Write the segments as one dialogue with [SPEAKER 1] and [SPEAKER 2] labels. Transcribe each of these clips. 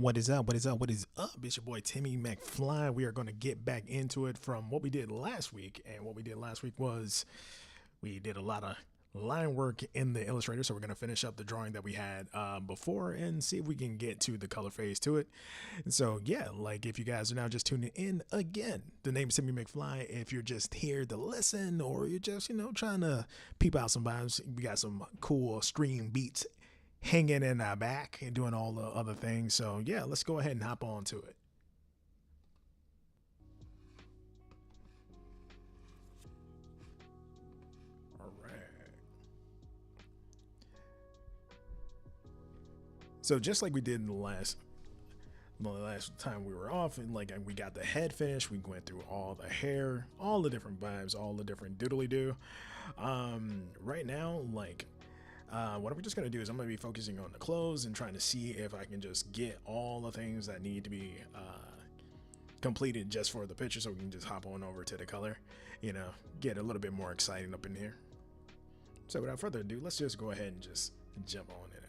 [SPEAKER 1] What is up? What is up? What is up? It's your boy Timmy McFly. We are going to get back into it from what we did last week. And what we did last week was we did a lot of line work in the Illustrator. So we're going to finish up the drawing that we had before and see if we can get to the color phase to it. And so, yeah, like if you guys are now just tuning in again, the name is Timmy McFly. If you're just here to listen or you're just, trying to peep out some vibes, we got some cool stream beats hanging in our back and doing all the other things. So yeah, let's go ahead and hop on to it. All right. So just like we did in the last time we were off, and like we got the head finished, we went through all the hair, all the different vibes, all the different doodly do. Right now, what I'm just gonna do is I'm gonna be focusing on the clothes and trying to see if I can just get all the things that need to be completed just for the picture, so we can just hop on over to the color, get a little bit more exciting up in here. So without further ado, let's just go ahead and just jump on in it.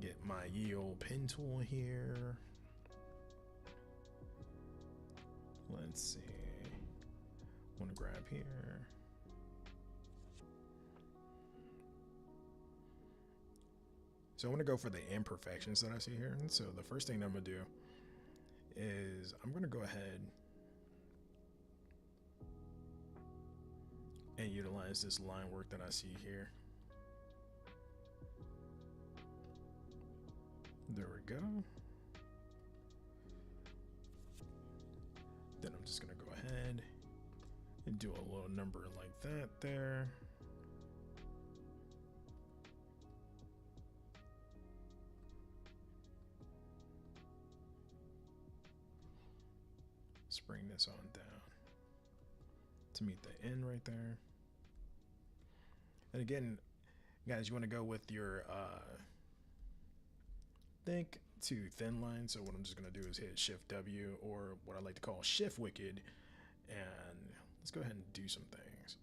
[SPEAKER 1] Get my ye old pen tool here. Let's see. Want to grab here. So I want to go for the imperfections that I see here. And so the first thing I'm going to do is I'm going to go ahead and utilize this line work that I see here. There we go. Then I'm just going to go ahead and do a little number like that there. Let's bring this on down to meet the end right there. And again, guys, you want to go with your thick to thin line. So what I'm just going to do is hit Shift W, or what I like to call Shift Wicked, and let's go ahead and do some things.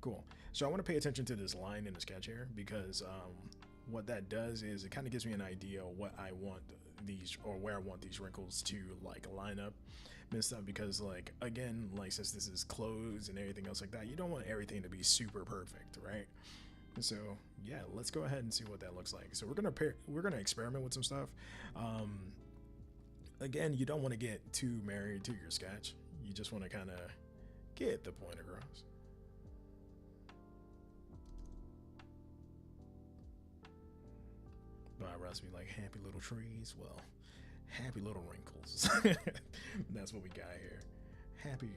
[SPEAKER 1] Cool. So I want to pay attention to this line in the sketch here, because what that does is it kind of gives me an idea of what I want these, or where I want these wrinkles to like line up and stuff, because like again, like since this is clothes and everything else like that, you don't want everything to be super perfect, right? And so yeah, let's go ahead and see what that looks like. So we're gonna experiment with some stuff. Again, you don't want to get too married to your sketch. You just want to kind of get the point across. Bob Ross be like, happy little trees. Well, happy little wrinkles. That's what we got here. Happy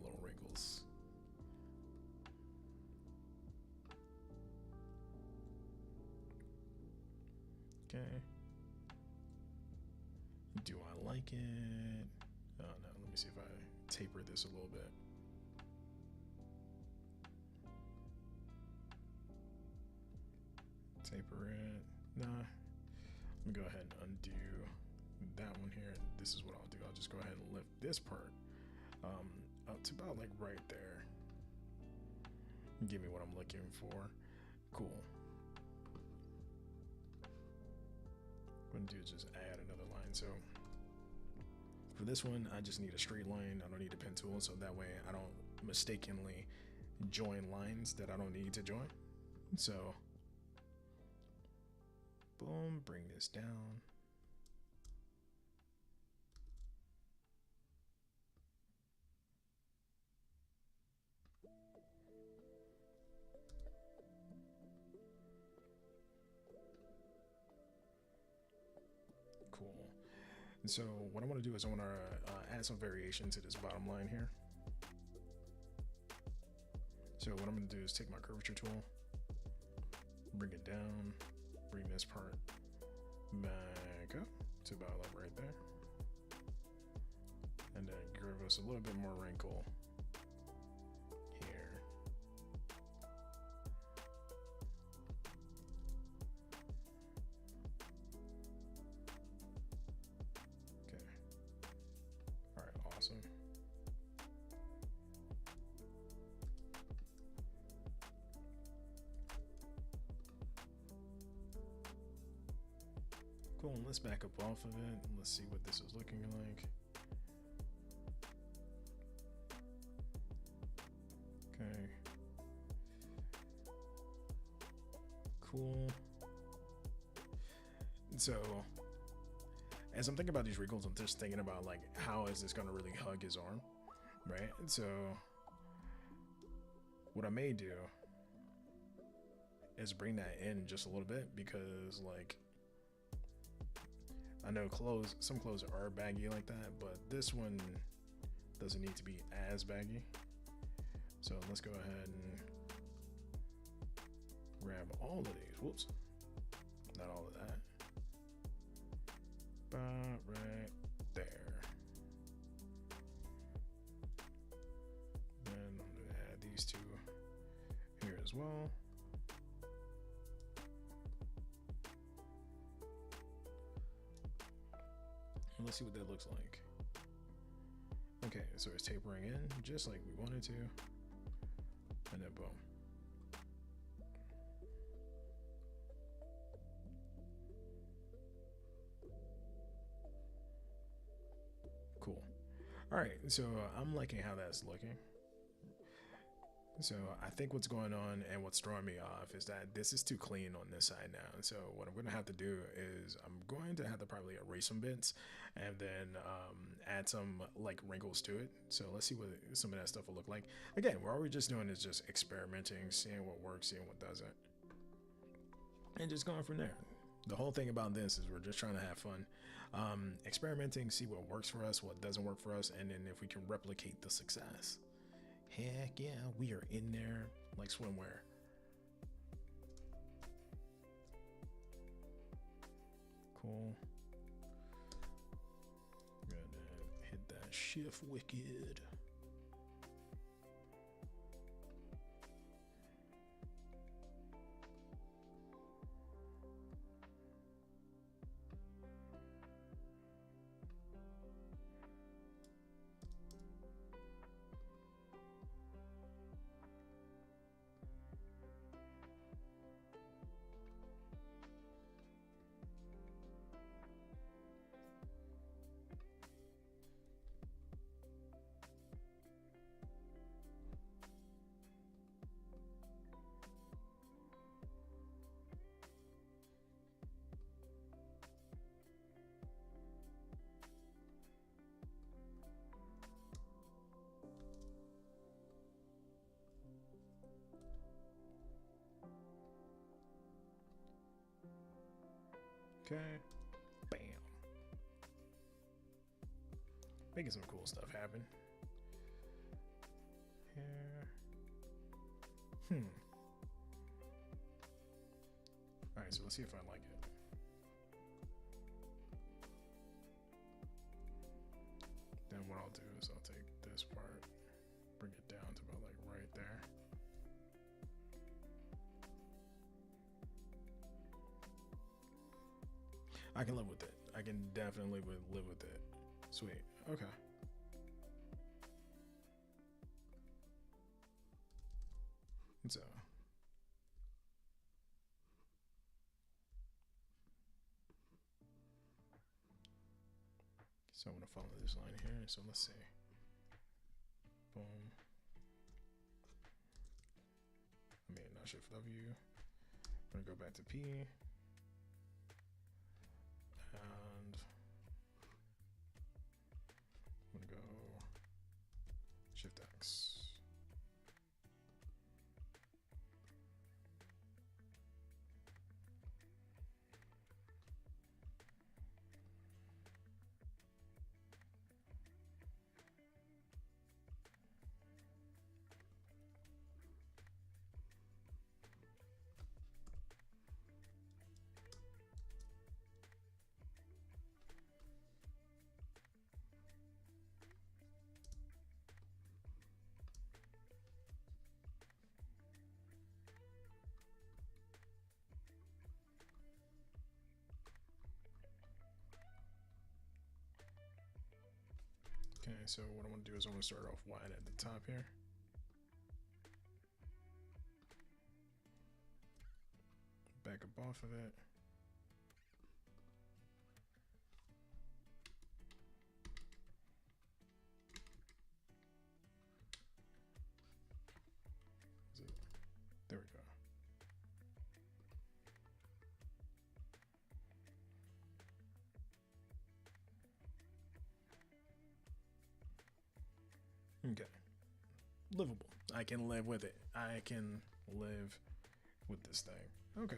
[SPEAKER 1] little wrinkles. Okay. Do I like it? Oh no, let me see if I taper this a little bit. Taper it. Nah. Let me go ahead and undo that one here. This is what I'll do. I'll just go ahead and lift this part up to about like right there. Give me what I'm looking for. Cool. What I'm gonna do is just add another line. So for this one, I just need a straight line. I don't need a pen tool, so that way I don't mistakenly join lines that I don't need to join. So boom, bring this down. Cool. And so what I want to do is I want to add some variation to this bottom line here. So what I'm going to do is take my curvature tool, bring it down, bring this part back up to about like right there, and then give us a little bit more wrinkle here. Okay. All right, awesome. Cool, let's back up off of it. Let's see what this is looking like. Okay. Cool. So, as I'm thinking about these wrinkles, I'm just thinking about like, how is this gonna really hug his arm, right? And so, what I may do is bring that in just a little bit, because like, I know some clothes are baggy like that, but this one doesn't need to be as baggy. So let's go ahead and grab all of these. Whoops, not all of that. About right there. Then I'm gonna add these two here as well. Let's see what that looks like. Okay, so it's tapering in just like we wanted to, and then boom. Cool. All right, so I'm liking how that's looking. So I think what's going on and what's throwing me off is that this is too clean on this side now. So what I'm going to have to do is I'm going to have to probably erase some bits and then add some like wrinkles to it. So let's see what some of that stuff will look like. Again, what we're just doing is just experimenting, seeing what works, seeing what doesn't, and just going from there. The whole thing about this is we're just trying to have fun, experimenting, see what works for us, what doesn't work for us, and then if we can replicate the success. Heck yeah, we are in there like swimwear. Cool. Gonna hit that shift wicked. Okay, bam. Making some cool stuff happen. Here. Alright, so let's see if I like it. Then what I'll do is I'll take this part, bring it down to about like right there. I can live with it. I can definitely live with it. Sweet. Okay. So I'm gonna follow this line here. So let's see. Boom. I mean, not Shift W. I'm gonna go back to P. And I'm gonna go Shift X. Okay, so what I want to do is I want to start off wide at the top here. Back up off of it. Okay. Livable. I can live with it. I can live with this thing. Okay.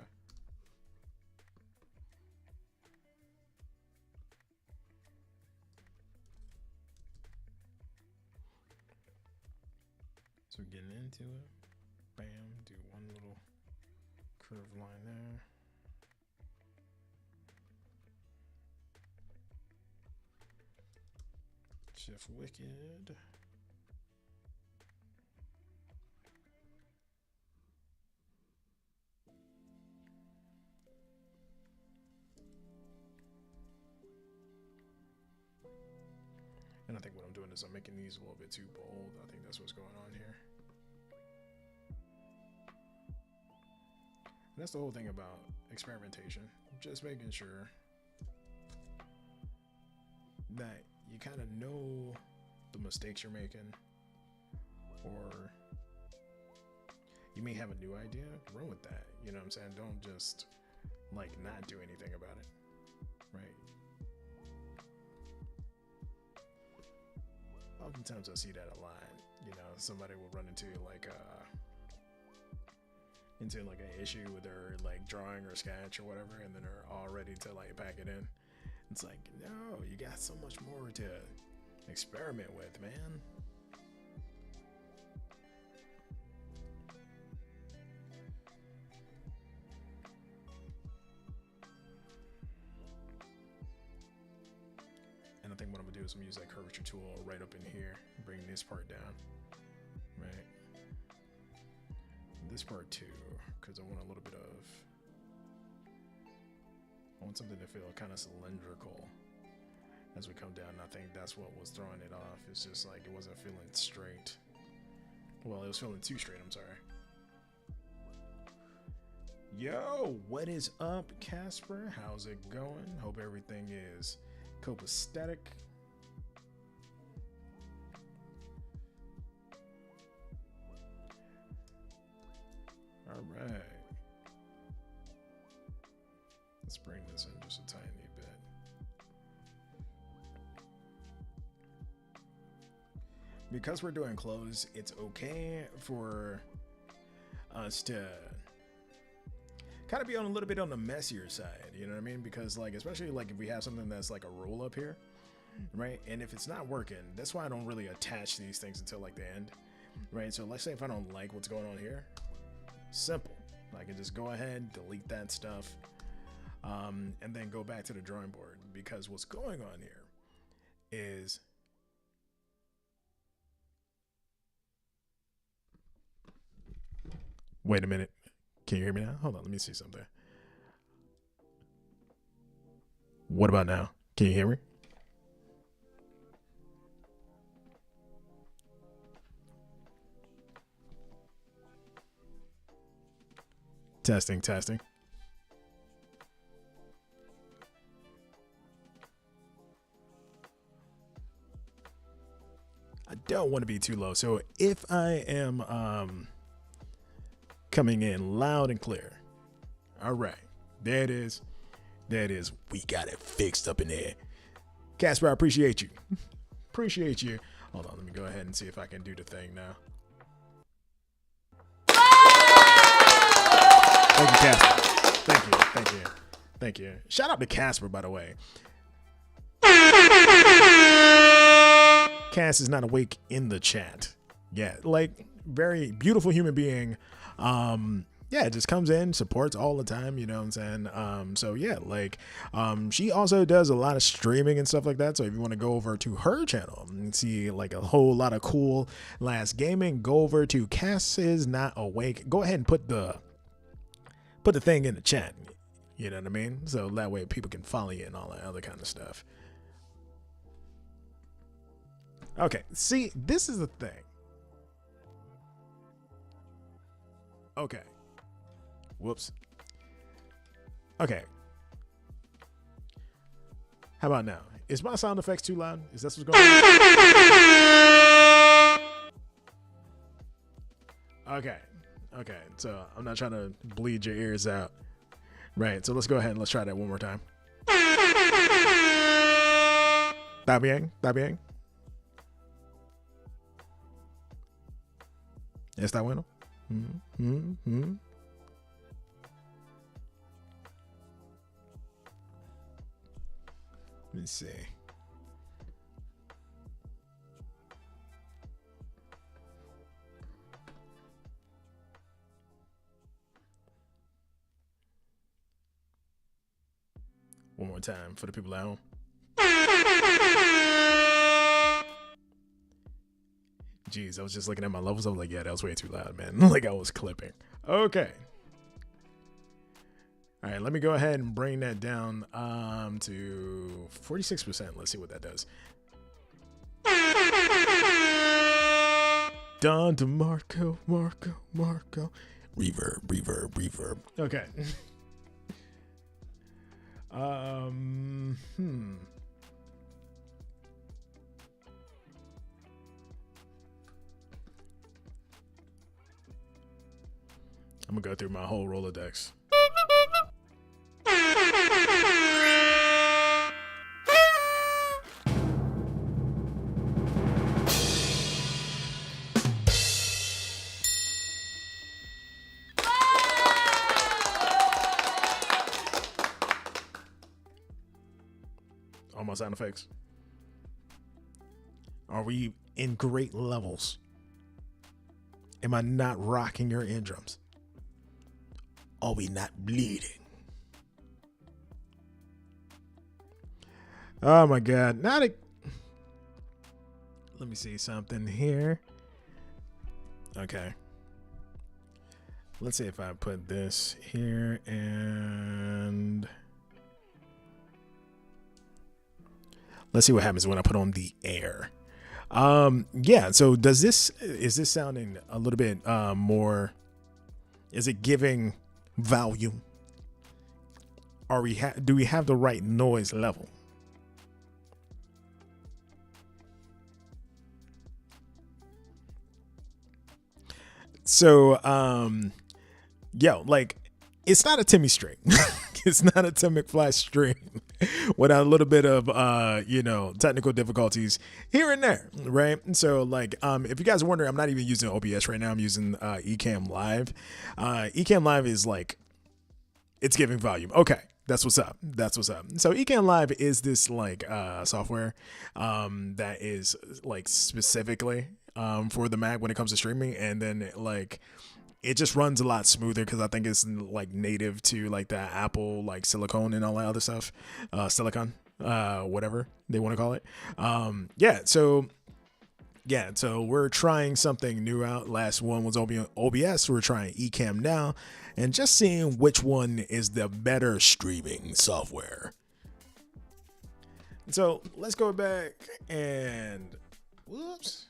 [SPEAKER 1] So getting into it. Bam. Do one little curved line there. Shift Wicked. And I think what I'm doing is I'm making these a little bit too bold. I think that's what's going on here. And that's the whole thing about experimentation. Just making sure that you kind of know the mistakes you're making, or you may have a new idea, run with that. You know what I'm saying? Don't just like not do anything about it, right? Oftentimes I see that a lot. You know, somebody will run into like an issue with their like drawing or sketch or whatever, and then they're all ready to like pack it in. It's like, no, you got so much more to experiment with, man. And I think what I'm gonna do is I'm gonna use that curvature tool right up in here, bring this part down, right? This part too, because I want a little bit of, I want something to feel kind of cylindrical as we come down. And I think that's what was throwing it off. It's just like it wasn't feeling straight. Well, it was feeling too straight, I'm sorry. Yo, what is up, Casper? How's it going? Hope everything is copacetic. All right. Let's bring this in just a tiny bit. Because we're doing clothes, it's okay for us to kind of be on a little bit on the messier side, you know what I mean? Because like, especially like if we have something that's like a roll up here, right? And if it's not working, that's why I don't really attach these things until like the end, right? So let's say if I don't like what's going on here, simple. I can just go ahead, delete that stuff, and then go back to the drawing board, because what's going on here is wait a minute. Can you hear me now? Hold on, let me see something. What about now? Can you hear me? Testing, testing. I don't want to be too low. So if I am coming in loud and clear. All right. There it is. There it is. We got it fixed up in there. Casper, I appreciate you. Appreciate you. Hold on. Let me go ahead and see if I can do the thing now. Thank you, Casper. Thank you. Thank you. Thank you. Shout out to Casper, by the way. Cass is not awake in the chat. Yeah, like very beautiful human being. Yeah, it just comes in, supports all the time, you know what I'm saying? So yeah, like she also does a lot of streaming and stuff like that. So if you want to go over to her channel and see like a whole lot of cool last gaming, go over to Cass is Not Awake. Go ahead and put the thing in the chat. You know what I mean? So that way people can follow you and all that other kind of stuff. Okay, see, this is the thing. Okay. Whoops. Okay. How about now? Is my sound effects too loud? Is this what's going on? Okay. Okay. So I'm not trying to bleed your ears out. Right. So let's go ahead and let's try that one more time. Está bien. Está bien. Está bueno. Let me see. One more time for the people at home. Jeez, I was just looking at my levels. I was like, yeah, that was way too loud, man. Like I was clipping. Okay. All right, let me go ahead and bring that down to 46%. Let's see what that does. Don DeMarco, Marco. Reverb. Okay. I'm gonna go through my whole Rolodex. All my sound effects. Are we in great levels? Am I not rocking your eardrums? Are we not bleeding? Oh my God. Let me see something here. Okay. Let's see if I put this here and let's see what happens when I put on the air. Yeah, so is this sounding a little bit more, is it giving volume? Do we have the right noise level? So like it's not a Timmy string. It's not a Tim McFly string without a little bit of technical difficulties here and there, right? So like if you guys are wondering, I'm not even using OBS right now. I'm using Ecamm Live. Ecamm Live is like, it's giving volume. Okay, that's what's up. So Ecamm Live is this like software that is like specifically for the Mac when it comes to streaming, and then like it just runs a lot smoother because I think it's like native to like the Apple like silicone and all that other stuff, silicon, whatever they want to call it. So we're trying something new out. Last one was OBS. We're trying Ecamm now, and just seeing which one is the better streaming software. So let's go back and whoops.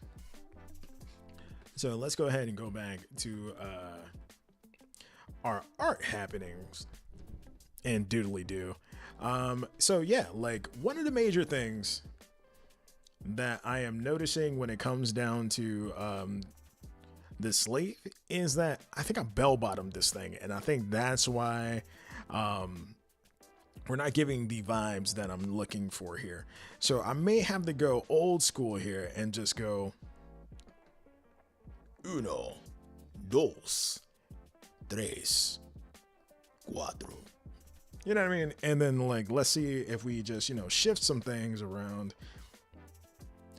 [SPEAKER 1] So let's go ahead and go back to our art happenings and doodly do. So yeah, like one of the major things that I am noticing when it comes down to this slate is that I think I bell-bottomed this thing, and I think that's why we're not giving the vibes that I'm looking for here. So I may have to go old school here and just go 1, 2, 3, 4. You know what I mean? And then like, let's see if we just, shift some things around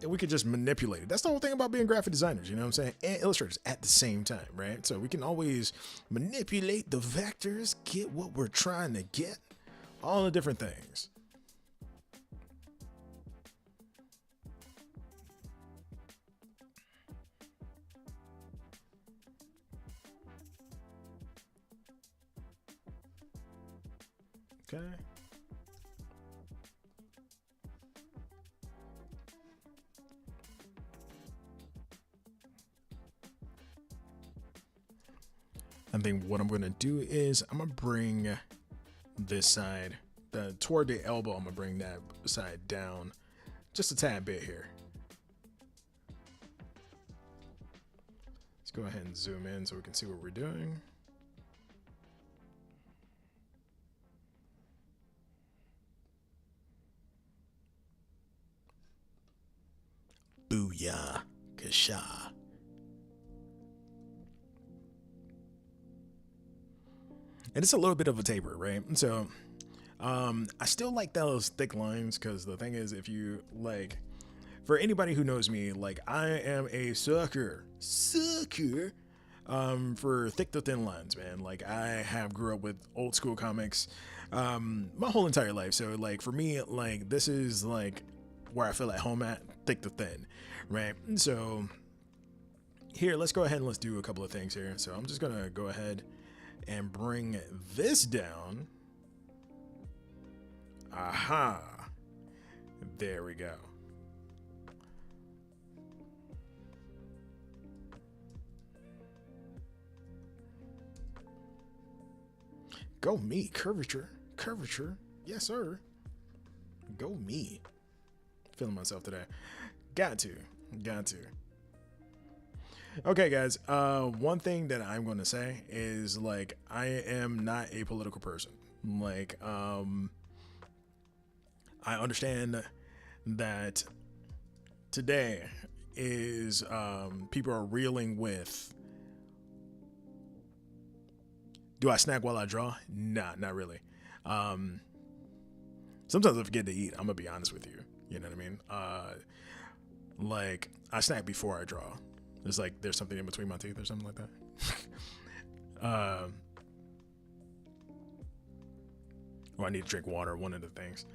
[SPEAKER 1] and we could just manipulate it. That's the whole thing about being graphic designers, you know what I'm saying? And illustrators at the same time, right? So we can always manipulate the vectors, get what we're trying to get, all the different things. Okay. I think what I'm going to do is I'm going to bring this side, toward the elbow, I'm going to bring that side down just a tad bit here. Let's go ahead and zoom in so we can see what we're doing. Booyah, kasha. and it's a little bit of a taper, right? So I still like those thick lines because the thing is, if you like, for anybody who knows me, like I am a sucker for thick to thin lines, man. Like I have grew up with old school comics my whole entire life. So like for me, like this is like where I feel at home at, thick to thin, right? So here, let's go ahead and let's do a couple of things here. So I'm just gonna go ahead and bring this down. Aha. There we go. Go me. Curvature. Curvature. Yes, sir. Go me. Feeling myself today. Got to. Got to. Okay, guys. One thing that I'm going to say is like I am not a political person. Like, I understand that today is people are reeling with. Do I snack while I draw? Nah, not really. Sometimes I forget to eat. I'm gonna be honest with you. You know what I mean? Like I snack before I draw. There's like there's something in between my teeth or something like that. Or I need to drink water. One of the things.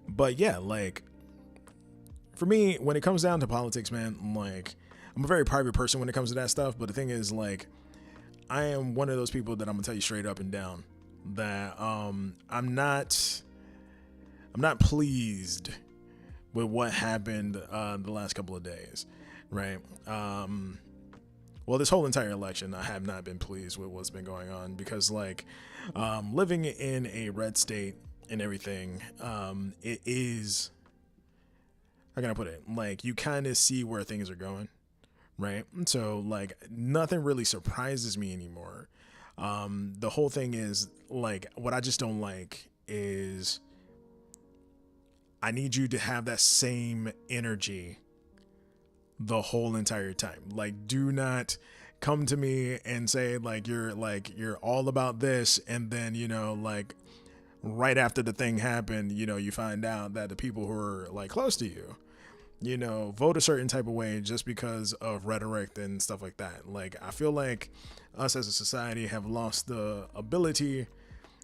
[SPEAKER 1] But yeah, like for me, when it comes down to politics, man, like I'm a very private person when it comes to that stuff. But the thing is, like, I am one of those people that I'm gonna tell you straight up and down that I'm not pleased with what happened the last couple of days, right? Well, this whole entire election, I have not been pleased with what's been going on because, like, living in a red state and everything, it is, how can I put it? Like, you kind of see where things are going, right? So, like, nothing really surprises me anymore. The whole thing is, like, what I just don't like is I need you to have that same energy the whole entire time. Like, do not come to me and say like you're all about this, and then, you know, like right after the thing happened, you know, you find out that the people who are like close to you, you know, vote a certain type of way just because of rhetoric and stuff like that. Like, I feel like us as a society have lost the ability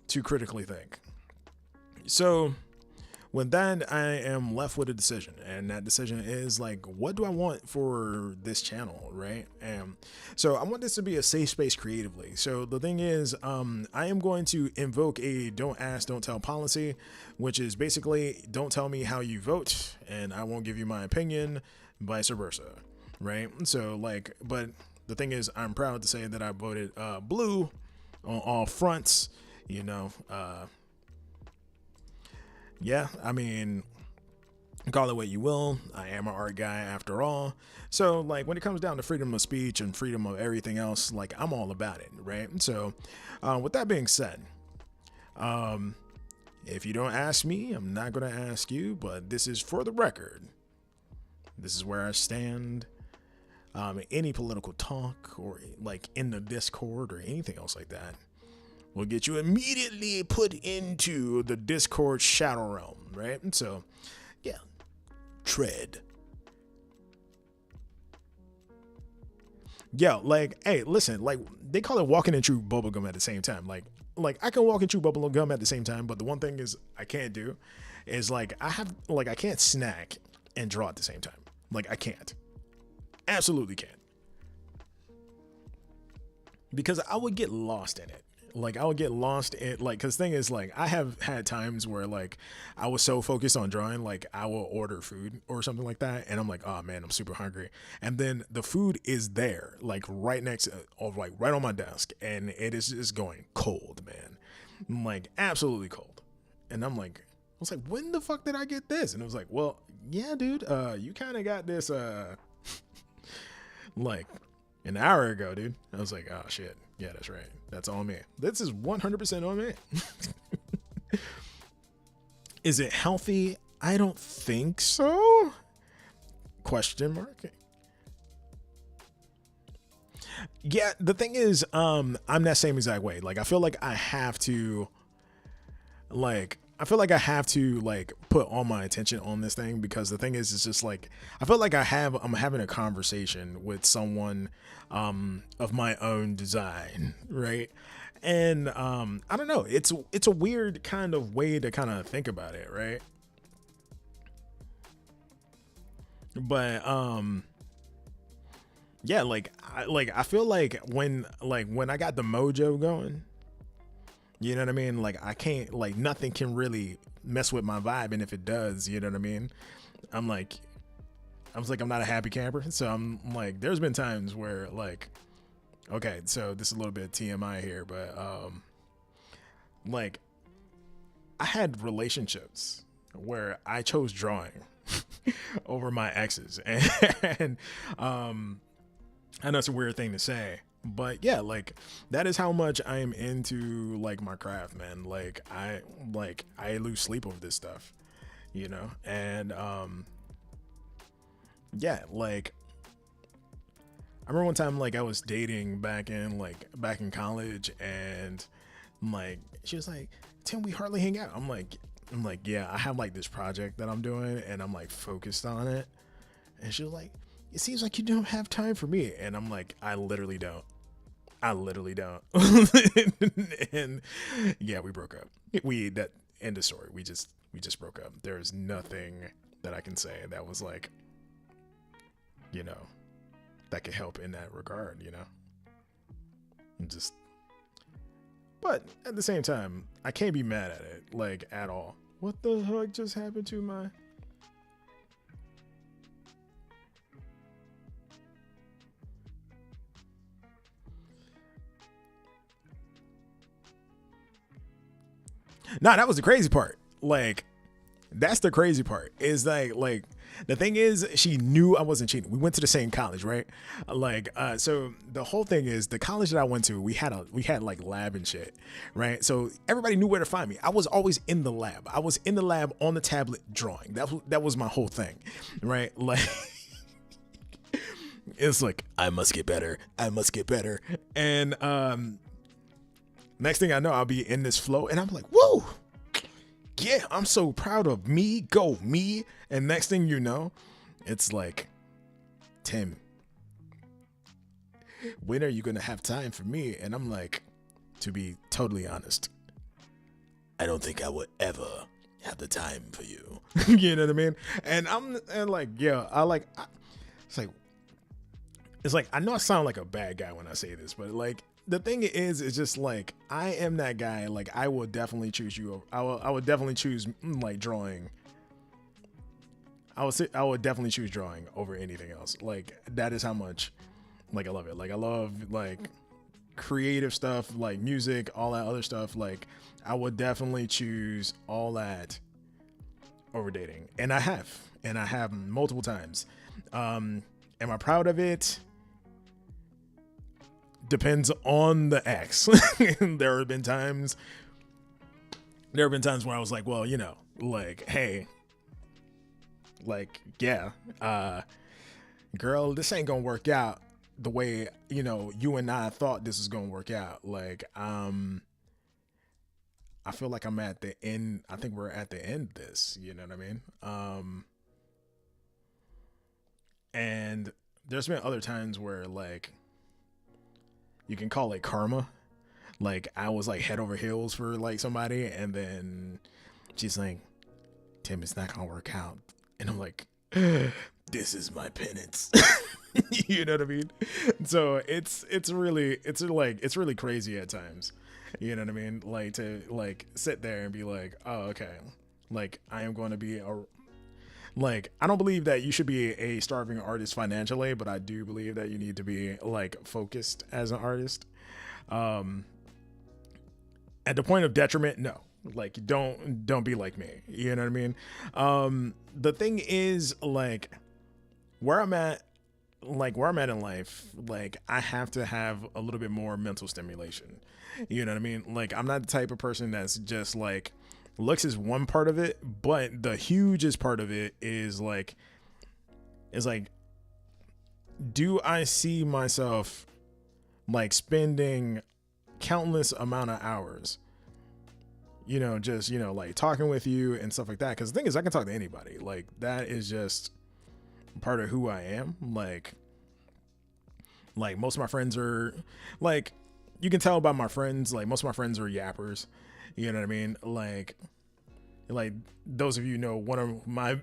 [SPEAKER 1] to critically think. So with that, I am left with a decision, and that decision is like, what do I want for this channel, right? And so I want this to be a safe space creatively. So the thing is, I am going to invoke a don't ask, don't tell policy, which is basically don't tell me how you vote, and I won't give you my opinion, vice versa, right? So like, but the thing is, I'm proud to say that I voted blue on all fronts, you know. Yeah, I mean, call it what you will. I am an art guy after all. So, like, when it comes down to freedom of speech and freedom of everything else, like, I'm all about it, right? So, with that being said, if you don't ask me, I'm not going to ask you, but this is for the record. This is where I stand. Any political talk or, like, in the Discord or anything else like that will get you immediately put into the Discord shadow realm, right? And so, yeah, tread. Yo, like, hey, listen, like, they call it walking and chew bubblegum at the same time. Like I can walk and chew bubblegum at the same time, but the one thing is I can't do is, like, I can't snack and draw at the same time. Like, I can't. Absolutely can't. Because I would get lost in it. Like, I would get lost in, like, because thing is, like, I have had times where, like, I was so focused on drawing, like, I will order food or something like that, and I'm like, oh man, I'm super hungry, and then the food is there, like, right next, like, right on my desk, and it is just going cold, man, like, absolutely cold, and I'm like, I was like, when the fuck did I get this? And it was like, well, yeah, dude, you kind of got this, like, an hour ago, dude. I was like, oh shit. Yeah, that's right. That's on me. This is 100% on me. Is it healthy? I don't think so. Question mark. Yeah, the thing is, I'm that same exact way. Like, I feel like I have to, I have to like put all my attention on this thing because the thing is, it's just like I feel like I'm having a conversation with someone, of my own design, right? And I don't know, it's a weird kind of way to kind of think about it, right? But yeah, I feel like when I got the mojo going, you know what I mean? Like I can't like nothing can really mess with my vibe, and if it does, you know what I mean? I'm like I was like I'm not a happy camper, so I'm like there's been times where like okay, so this is a little bit of TMI here, but like I had relationships where I chose drawing over my exes, and I know it's a weird thing to say, but yeah, like that is how much I am into like my craft, man. Like I lose sleep over this stuff, you know, and yeah, like I remember one time like I was dating back in college, and like she was like, "Tim, we hardly hang out." I'm like, yeah, I have like this project that I'm doing, and I'm like focused on it. And she was like, "It seems like you don't have time for me," and I'm like, I literally don't. I literally don't. And yeah, we broke up. We that end of story. We just broke up. There's nothing that I can say that was like, you know, that could help in that regard, you know. Just but at the same time, I can't be mad at it like at all. What the heck just happened to my Nah, that was the crazy part. Like that's the crazy part. Is like the thing is she knew I wasn't cheating. We went to the same college, right? So the whole thing is the college that I went to, we had like lab and shit, right? So everybody knew where to find me. I was always in the lab. I was in the lab on the tablet drawing. That was my whole thing, right? Like it's like I must get better. I must get better. And next thing I know, I'll be in this flow, and I'm like, whoa, yeah, I'm so proud of me. Go me. And next thing you know, it's like, Tim, when are you gonna have time for me? And I'm like, to be totally honest, I don't think I would ever have the time for you. You know what I mean? And like, yeah, it's like I know I sound like a bad guy when I say this, but like the thing is just like I am that guy. Like I will definitely choose you. I would definitely choose like drawing. I would definitely choose drawing over anything else. Like that is how much like I love it. Like I love like creative stuff, like music, all that other stuff. Like I would definitely choose all that over dating, and I have multiple times. Am I proud of it? Depends on the ex. there have been times where I was like, well, you know, like, hey, like, yeah, girl, this ain't gonna work out the way, you know, you and I thought this was gonna work out. Like, I feel like I'm at the end. I think we're at the end of this, you know what I mean? And there's been other times where like you can call it karma. Like I was like head over heels for like somebody, and then she's like, Tim, it's not gonna work out. And I'm like, this is my penance. You know what I mean? So it's really crazy at times. You know what I mean? Like to like sit there and be like, oh, okay. Like I am going to be a like I don't believe that you should be a starving artist financially, but I do believe that you need to be like focused as an artist. Um at the point of detriment, no. Like don't be like me. You know what I mean? The thing is like where I'm at where I'm at in life, like I have to have a little bit more mental stimulation. You know what I mean? Like I'm not the type of person that's just like looks is one part of it, but the hugest part of it is like do I see myself like spending countless amount of hours, just, like talking with you and stuff like that. Cause the thing is, I can talk to anybody. Like that is just part of who I am. Like most of my friends are like, you can tell by my friends, like most of my friends are yappers. You know what I mean? Like those of you know, one of my,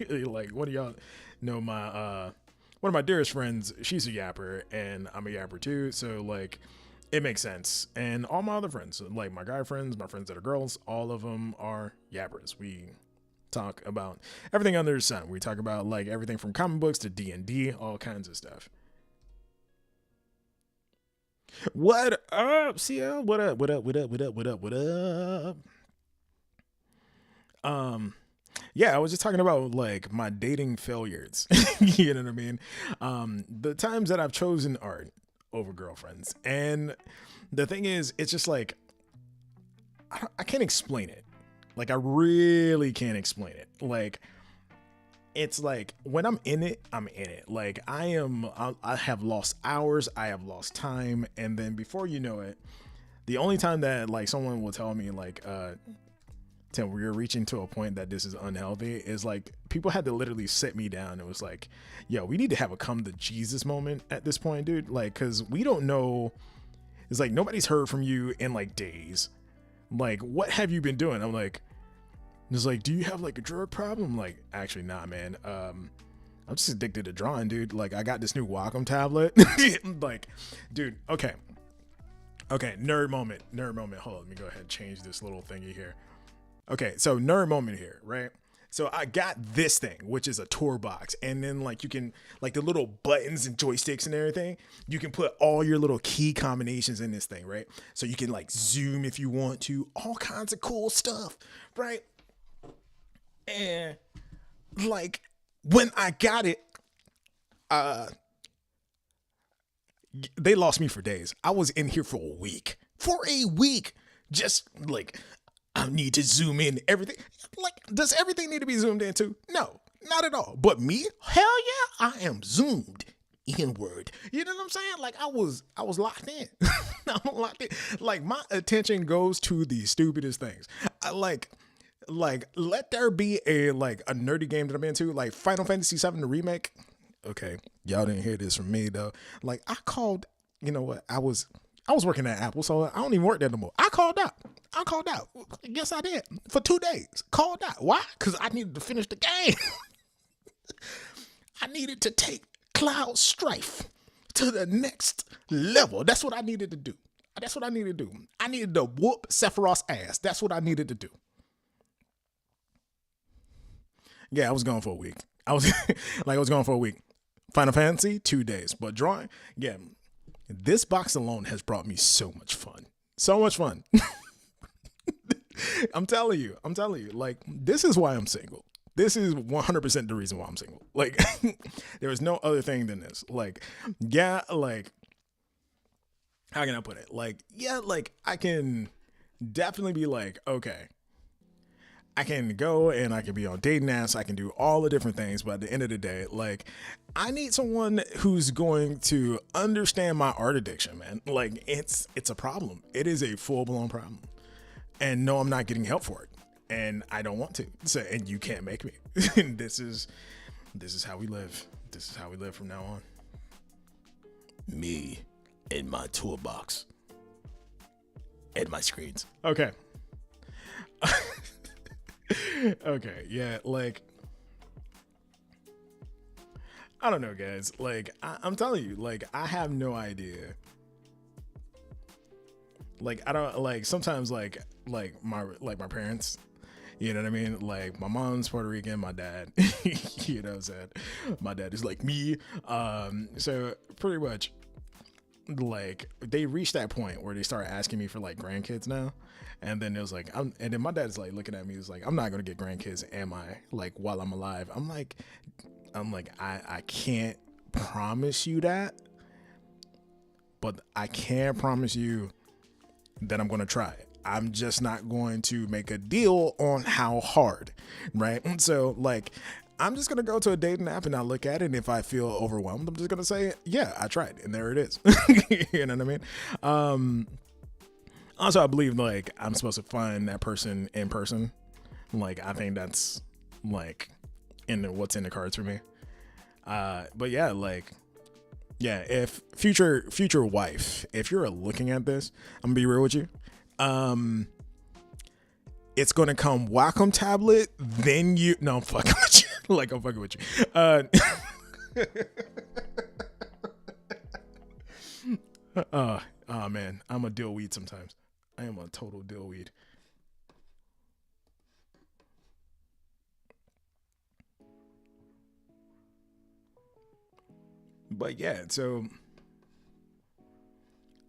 [SPEAKER 1] like one of y'all know one of my dearest friends, she's a yapper and I'm a yapper too. So like, it makes sense. And all my other friends, like my guy friends, my friends that are girls, all of them are yappers. We talk about everything under the sun. We talk about like everything from comic books to D&D, all kinds of stuff. What up, CL? What up? What up? What up? What up? What up? What up? Yeah, I was just talking about like my dating failures. You know what I mean? The times that I've chosen art over girlfriends. And the thing is, it's just like, I can't explain it. Like, I really can't explain it. Like, it's like when I'm in it, I'm in it. Like I have lost hours. I have lost time. And then before you know it, the only time that like someone will tell me like, Tim, we're reaching to a point that this is unhealthy is like people had to literally sit me down. It was like, yo, we need to have a come to Jesus moment at this point, dude. Like, cause we don't know. It's like, nobody's heard from you in like days. Like, what have you been doing? I'm like, it's like, do you have like a drug problem? Like, actually, nah, man. I'm just addicted to drawing, dude. Like, I got this new Wacom tablet. Like, dude, okay. Nerd moment. Hold on, let me go ahead and change this little thingy here. Okay, so nerd moment here, right? So I got this thing, which is a tour box. And then like you can, like the little buttons and joysticks and everything, you can put all your little key combinations in this thing, right? So you can like zoom if you want to, all kinds of cool stuff, right? And like when I got it, they lost me for days. I was in here for a week. Just like, I need to zoom in everything. Like, does everything need to be zoomed into? No, not at all. But me, hell yeah, I am zoomed inward. You know what I'm saying? Like I was locked in. I'm locked in. Like my attention goes to the stupidest things. I like let there be a nerdy game that I'm into, like Final Fantasy VII the remake. Okay, y'all didn't hear this from me though. Like I called, you know what? I was working at Apple, so I don't even work there no more. I called out. Yes, I did. For 2 days. Called out. Why? Because I needed to finish the game. I needed to take Cloud Strife to the next level. That's what I needed to do. I needed to whoop Sephiroth's ass. That's what I needed to do. Yeah, I was gone for a week. I was gone for a week. Final Fantasy, 2 days. But drawing, yeah, this box alone has brought me so much fun. I'm telling you, like, this is why I'm single. This is 100% the reason why I'm single. Like, there is no other thing than this. Like, yeah, like, how can I put it? Like, yeah, like, I can definitely be like, okay, I can go and I can be on dating apps. I can do all the different things. But at the end of the day, like, I need someone who's going to understand my art addiction, man. Like, it's a problem. It is a full-blown problem. And no, I'm not getting help for it. And I don't want to. So, and you can't make me. This is how we live. This is how we live from now on. Me and my toolbox. And my screens. Okay. Okay, yeah, like, I don't know, guys. Like, I'm telling you, like, I have no idea. Like, I don't, like, sometimes, like my parents, you know what I mean? Like, my mom's Puerto Rican, my dad, you know what I'm saying? My dad is like me. So pretty much, like, they reached that point where they start asking me for, like, grandkids now. And then it was like, and then my dad's like looking at me. He's like, I'm not going to get grandkids. Am I? Like, while I'm alive? I'm like, I can't promise you that, but I can promise you that I'm going to try it. I'm just not going to make a deal on how hard. Right. So like, I'm just gonna go to a dating app and I look at it, and if I feel overwhelmed, I'm just gonna say, yeah, I tried, and there it is. You know what I mean? Also, I believe like I'm supposed to find that person in person. Like I think that's like what's in the cards for me. But yeah, like yeah, if future wife, if you're looking at this, I'm gonna be real with you. It's gonna come Wacom tablet, then you no, I'm fucking with you. Like I'm fucking with you. Oh man, I'm a dill weed sometimes. I am a total dill weed. But yeah, so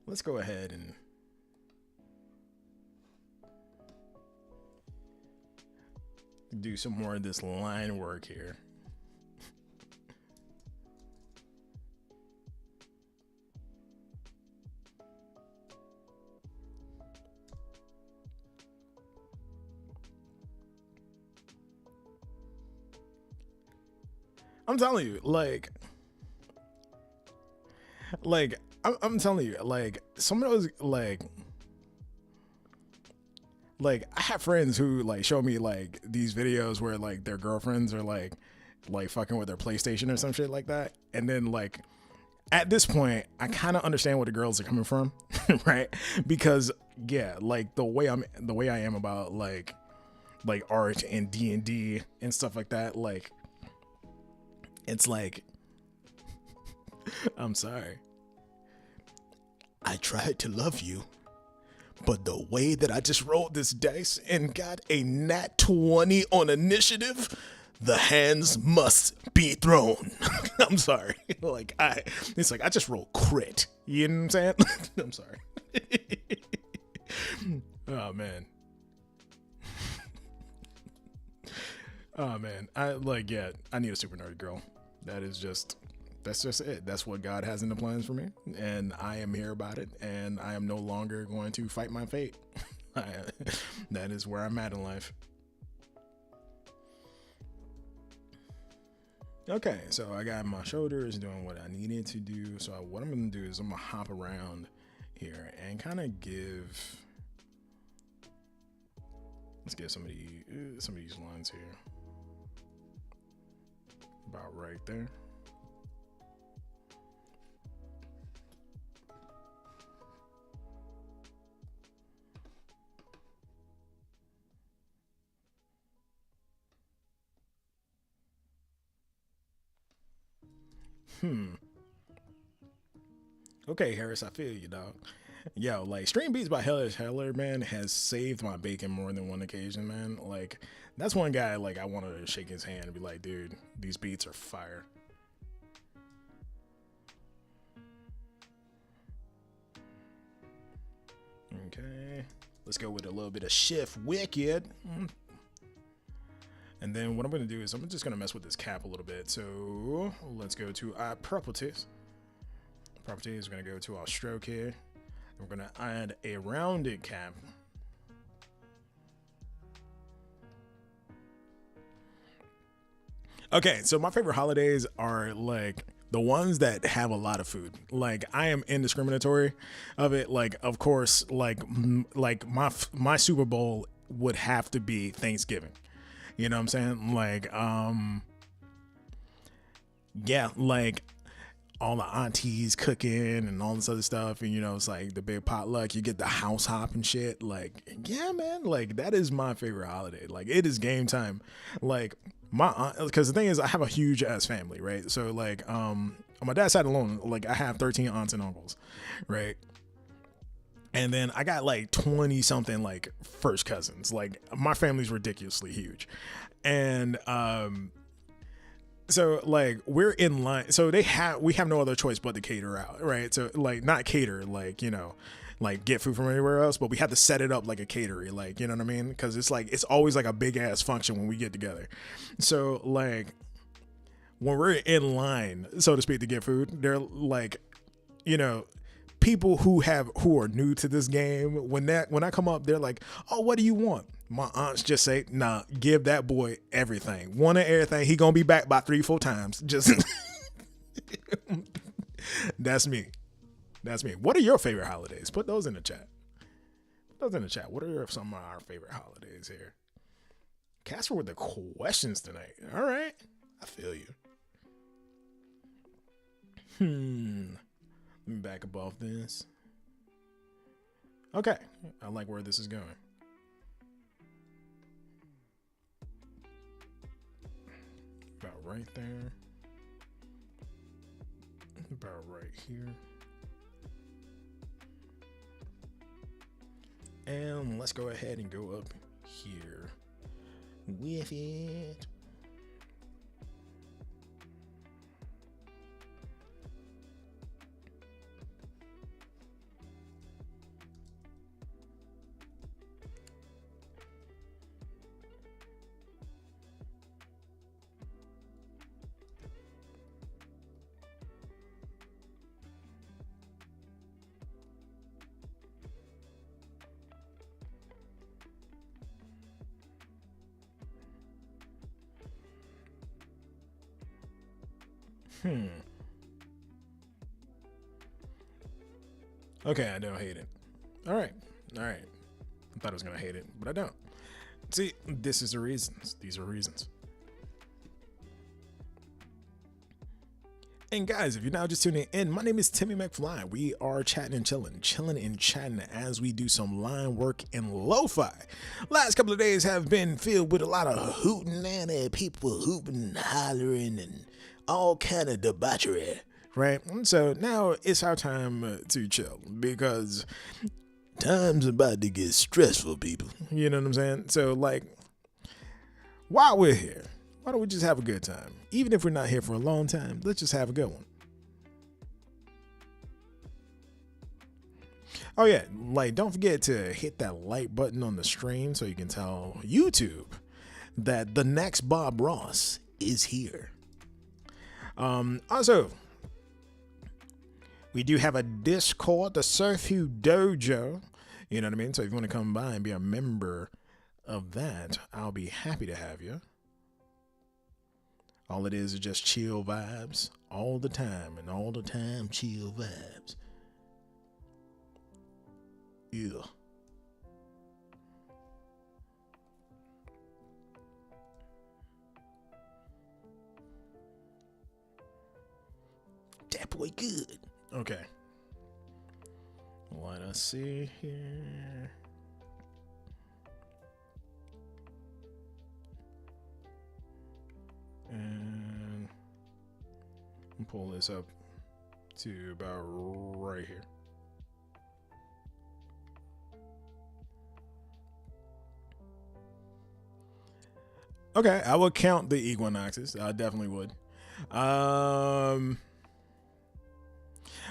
[SPEAKER 1] let's go ahead and do some more of this line work here. I'm telling you, I'm telling you, like some of those, like I have friends who like show me like these videos where like their girlfriends are like fucking with their PlayStation or some shit like that, and then like at this point, I kind of understand where the girls are coming from, right? Because yeah, like the way I am about like art and D&D and stuff like that, like it's like, I'm sorry. I tried to love you, but the way that I just rolled this dice and got a nat 20 on initiative, the hands must be thrown. I'm sorry. It's like I just rolled crit. You know what I'm saying? I'm sorry. Oh man. Oh man. I need a super nerdy girl. That's just it. That's what God has in the plans for me, and I am here about it, and I am no longer going to fight my fate. That is where I'm at in life. Okay, so I got my shoulders doing what I needed to do. So what I'm gonna do is I'm gonna hop around here and kind of let's get some of these lines here. About right there. Okay, Harris, I feel you, dog. Yo, like Stream Beats by Hellish Heller, man, has saved my bacon more than one occasion, man. Like, that's one guy, like, I want to shake his hand and be like, dude, these beats are fire. Okay, let's go with a little bit of Shift Wicked. And then what I'm going to do is I'm just going to mess with this cap a little bit. So let's go to our properties. Properties, we're going to go to our stroke here. We're going to add a rounded cap. Okay, so my favorite holidays are like the ones that have a lot of food. Like I am indiscriminatory of it. Like of course, like my Super Bowl would have to be Thanksgiving. You know what I'm saying? Like yeah, like all the aunties cooking and all this other stuff, and you know it's like the big potluck. You get the house hop and shit. Like yeah, man, like that is my favorite holiday. Like it is game time. Like my aunt, because the thing is I have a huge ass family, right? So like on my dad's side alone, like I have 13 aunts and uncles, right? And then I got like 20 something like first cousins. Like my family's ridiculously huge. And so like we're in line, so we have no other choice but to cater out, right? So like not cater, like, you know, like get food from anywhere else, but we have to set it up like a catery, like, you know what I mean? Because it's like it's always like a big ass function when we get together. So like when we're in line, so to speak, to get food, they're like, you know, people who are new to this game, when I come up, they're like, oh, what do you want? My aunts just say, nah, give that boy everything. One of everything. He gonna be back by 3-4 times. Just that's me. That's me. What are your favorite holidays? Put those in the chat. Put those in the chat. What are some of our favorite holidays here? Casper with the questions tonight. All right. I feel you. Let me back above this. Okay. I like where this is going. About right there. About right here. And let's go ahead and go up here with it. Okay, I don't hate it. All right. I thought I was gonna hate it, but I don't. See, this is the reasons. These are reasons. And guys, if you're now just tuning in, my name is Timmy McFly. We are chatting and chatting as we do some line work and lo-fi. Last couple of days have been filled with a lot of hooting and people hooping and hollering and all kind of debauchery, right? And so now it's our time to chill because time's about to get stressful, people. You know what I'm saying? So like, while we're here, why don't we just have a good time? Even if we're not here for a long time, let's just have a good one. Oh yeah, like don't forget to hit that like button on the stream so you can tell YouTube that the next Bob Ross is here. Also, we do have a Discord, the Surf Hue Dojo. You know what I mean? So if you want to come by and be a member of that, I'll be happy to have you. All it is just chill vibes all the time, and all the time chill vibes. Yeah. That boy good. Okay. Let us see here. And pull this up to about right here. Okay, I would count the equinoxes. I definitely would.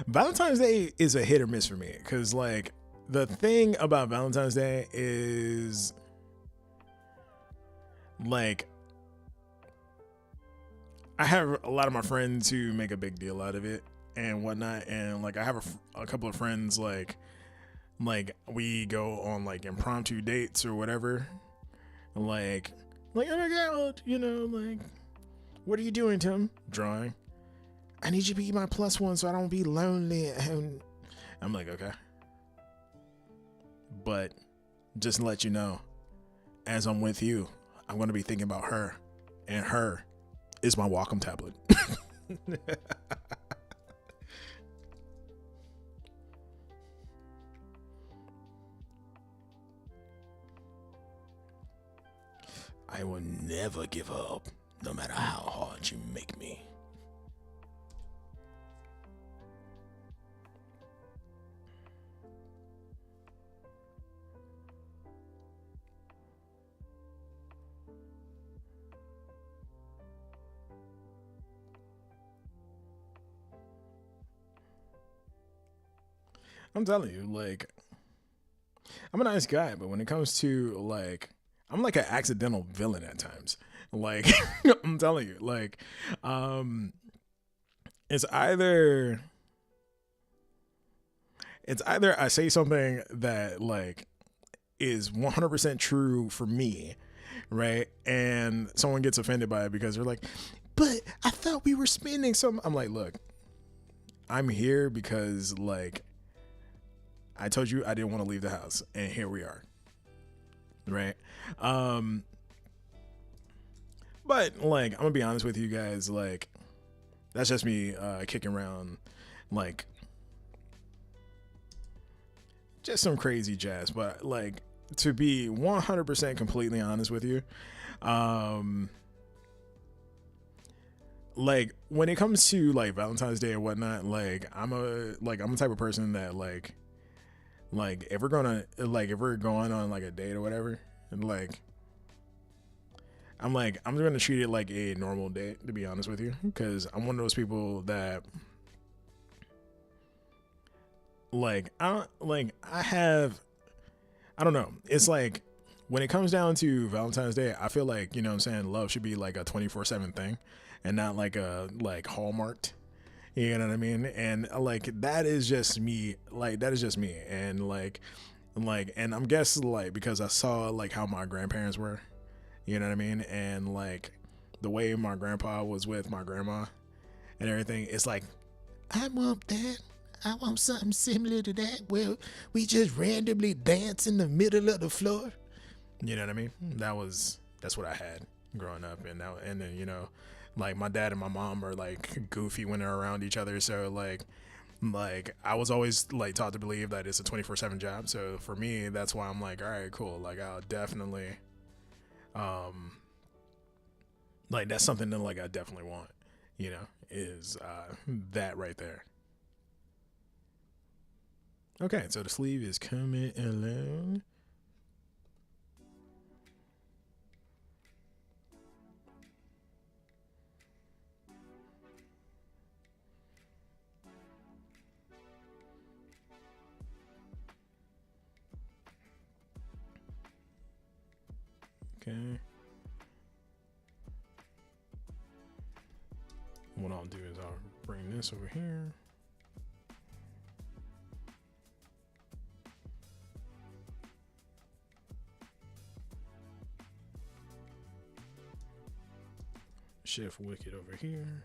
[SPEAKER 1] Valentine's Day is a hit or miss for me because, like, the thing about Valentine's Day is, like, I have a lot of my friends who make a big deal out of it and whatnot, and like I have a couple of friends like we go on like impromptu dates or whatever, like oh my god, you know, like, what are you doing, Tim? Drawing. I need you to be my plus one so I don't be lonely at home. I'm like, okay, but just to let you know, as I'm with you, I'm going to be thinking about her, and her is my Wacom tablet. I will never give up, no matter how hard you make me. I'm telling you, like, I'm a nice guy, but when it comes to, like, I'm like an accidental villain at times. Like, I'm telling you, like, it's either I say something that, like, is 100% true for me, right? And someone gets offended by it because they're like, but I thought we were spending some. I'm like, look, I'm here because like I told you I didn't want to leave the house, and here we are, right? But like, I'm gonna be honest with you guys, like that's just me kicking around like just some crazy jazz. But like, to be 100% completely honest with you, like when it comes to like Valentine's Day or whatnot, like I'm a type of person that like if we're going on like a date or whatever, and like I'm gonna treat it like a normal date, to be honest with you, because I'm one of those people that I don't know. It's like when it comes down to Valentine's Day, I feel like, you know what I'm saying, love should be like a 24/7 thing and not like a hallmarked. You know what I mean? And like that is just me. Like that is just me. And and I'm guessing like because I saw like how my grandparents were, you know what I mean? And like the way my grandpa was with my grandma and everything, it's like, I want that. I want something similar to that where we just randomly dance in the middle of the floor. You know what I mean? That's what I had growing up. And then, you know, like my dad and my mom are like goofy when they're around each other. So like I was always like taught to believe that it's a 24/7 job. So for me, that's why I'm like, all right, cool. Like I'll definitely, like that's something that like I definitely want, you know, is that right there. Okay, so the sleeve is coming along. Okay. What I'll do is I'll bring this over here. Shift Wicked over here.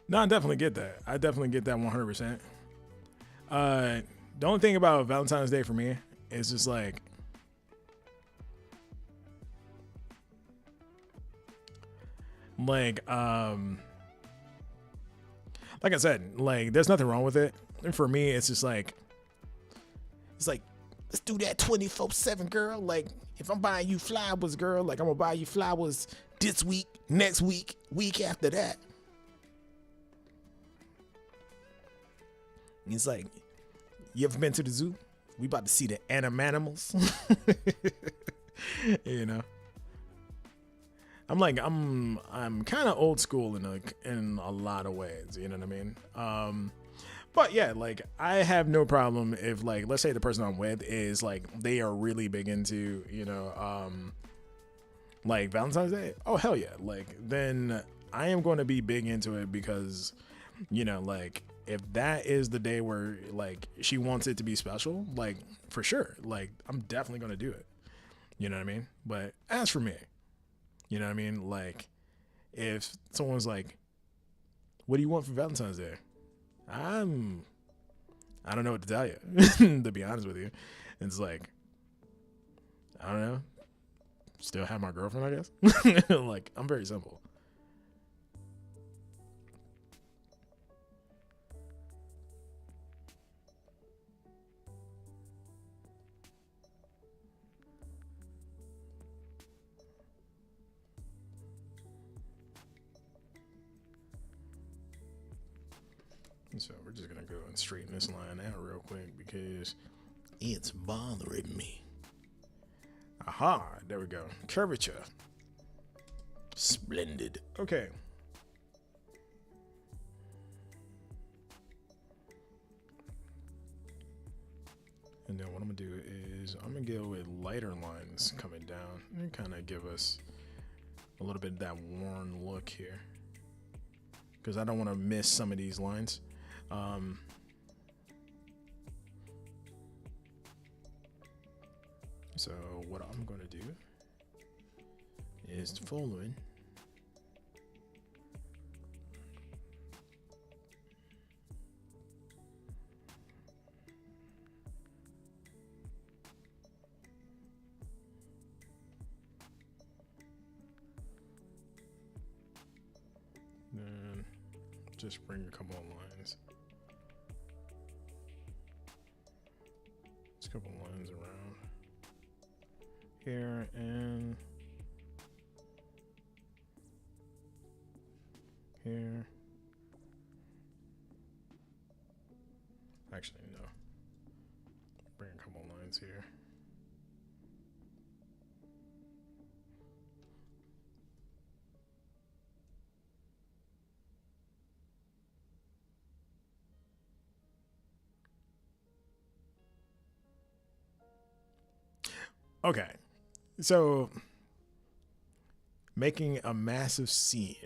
[SPEAKER 1] No, I definitely get that. I definitely get that 100%. The only thing about Valentine's Day for me is just like I said, like there's nothing wrong with it. And for me, it's just like let's do that 24/7, girl. Like if I'm buying you flowers, girl, like I'm gonna buy you flowers this week, next week, week after that. It's like, you ever been to the zoo? We about to see the animals. You know, I'm kind of old school in a lot of ways. You know what I mean? But yeah, like I have no problem if like let's say the person I'm with is like they are really big into, you know, like Valentine's Day. Oh hell yeah! Like then I am going to be big into it because, you know, like if that is the day where like she wants it to be special, like for sure, like I'm definitely going to do it. You know what I mean? But as for me, you know what I mean? Like if someone's like, what do you want for Valentine's Day? I don't know what to tell you, to be honest with you. It's like, I don't know. Still have my girlfriend, I guess. Like, I'm very simple. So we're just gonna go and straighten this line out real quick because it's bothering me. Aha, there we go. Curvature. Splendid. Okay. And then what I'm gonna do is I'm gonna go with lighter lines coming down and kind of give us a little bit of that worn look here, because I don't want to miss some of these lines. So what I'm gonna do is the following. Then just bring a couple of lines. Just a couple of lines around here and here. Actually, no. Bring a couple of lines here. Okay, so making a massive scene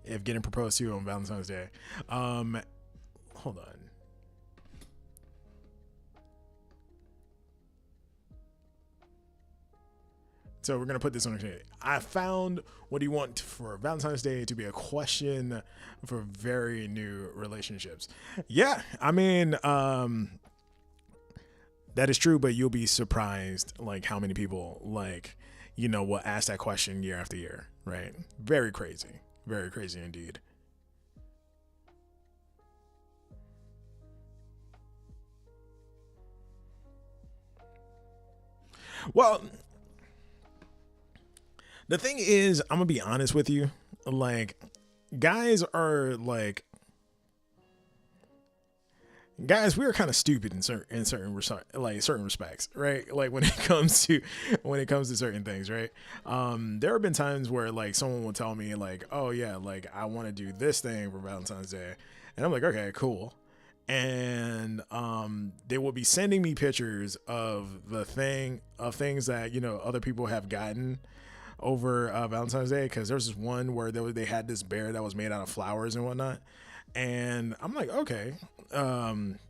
[SPEAKER 1] if getting proposed to on Valentine's Day. Hold on. So we're gonna put this on the. I found what do you want for Valentine's Day to be a question for very new relationships. Yeah, I mean, that is true, but you'll be surprised like how many people like, will ask that question year after year, right? Very crazy indeed. Well, the thing is, I'm gonna be honest with you, like guys are like guys, we are kind of stupid in certain respects, right? Like when it comes to certain things, right? There have been times where like someone will tell me like, oh yeah, like I want to do this thing for Valentine's Day, and I'm like, okay, cool. And they will be sending me pictures of things that other people have gotten over Valentine's Day, because there's this one where they had this bear that was made out of flowers and whatnot, and I'm like, okay,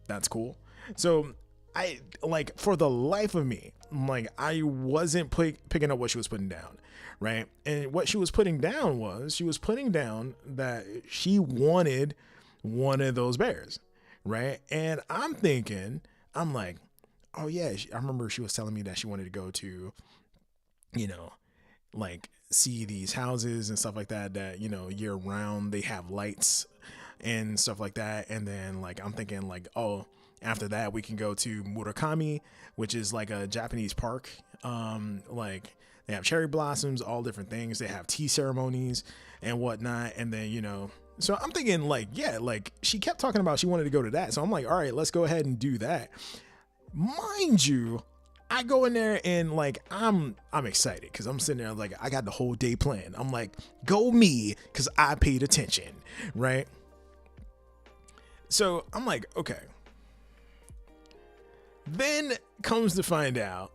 [SPEAKER 1] that's cool. So I like, for the life of me, like I wasn't picking up what she was putting down, right? And what she was putting down that she wanted one of those bears, right? And I'm like, oh yeah, I remember she was telling me that she wanted to go to, like see these houses and stuff like that year round they have lights and stuff like that. And then like I'm thinking like, oh, after that we can go to Murakami, which is like a Japanese park. Like they have cherry blossoms, all different things. They have tea ceremonies and whatnot. And then so I'm thinking like, yeah, like she kept talking about she wanted to go to that. So I'm like, all right, let's go ahead and do that. Mind you, I go in there and like I'm excited because I'm sitting there like I got the whole day planned. I'm like, go me, because I paid attention, right? So I'm like, okay. Then comes to find out,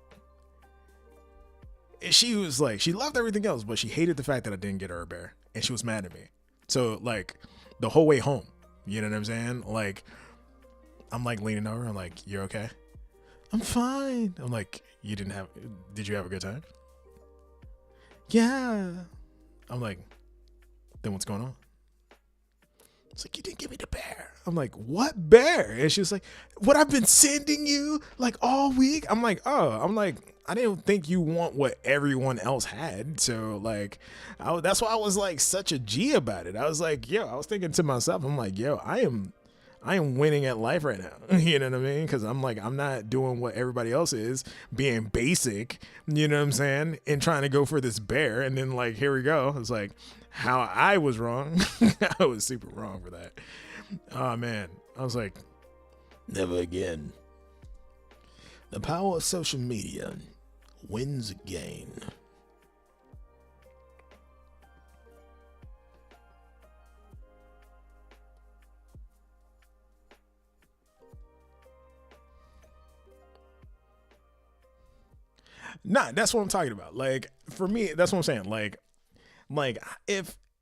[SPEAKER 1] she was like, she loved everything else, but she hated the fact that I didn't get her a bear, and she was mad at me. So like the whole way home, you know what I'm saying? Like I'm like leaning over, I'm like, you're okay? I'm fine. I'm like, did you have a good time? Yeah. I'm like, then what's going on? It's like, you didn't give me the bear. I'm like, what bear? And she was like, what I've been sending you like all week. I'm like, I didn't think you want what everyone else had. So like, that's why I was like such a G about it. I was like, I was thinking to myself, I'm like, I am winning at life right now. You know what I mean? Because I'm like, I'm not doing what everybody else is, being basic, you know what I'm saying? And trying to go for this bear. And then like, here we go. It's like how I was wrong. I was super wrong for that. Oh man. I was like, never again. The power of social media wins again. Nah, that's what I'm talking about. Like for me, that's what I'm saying. Like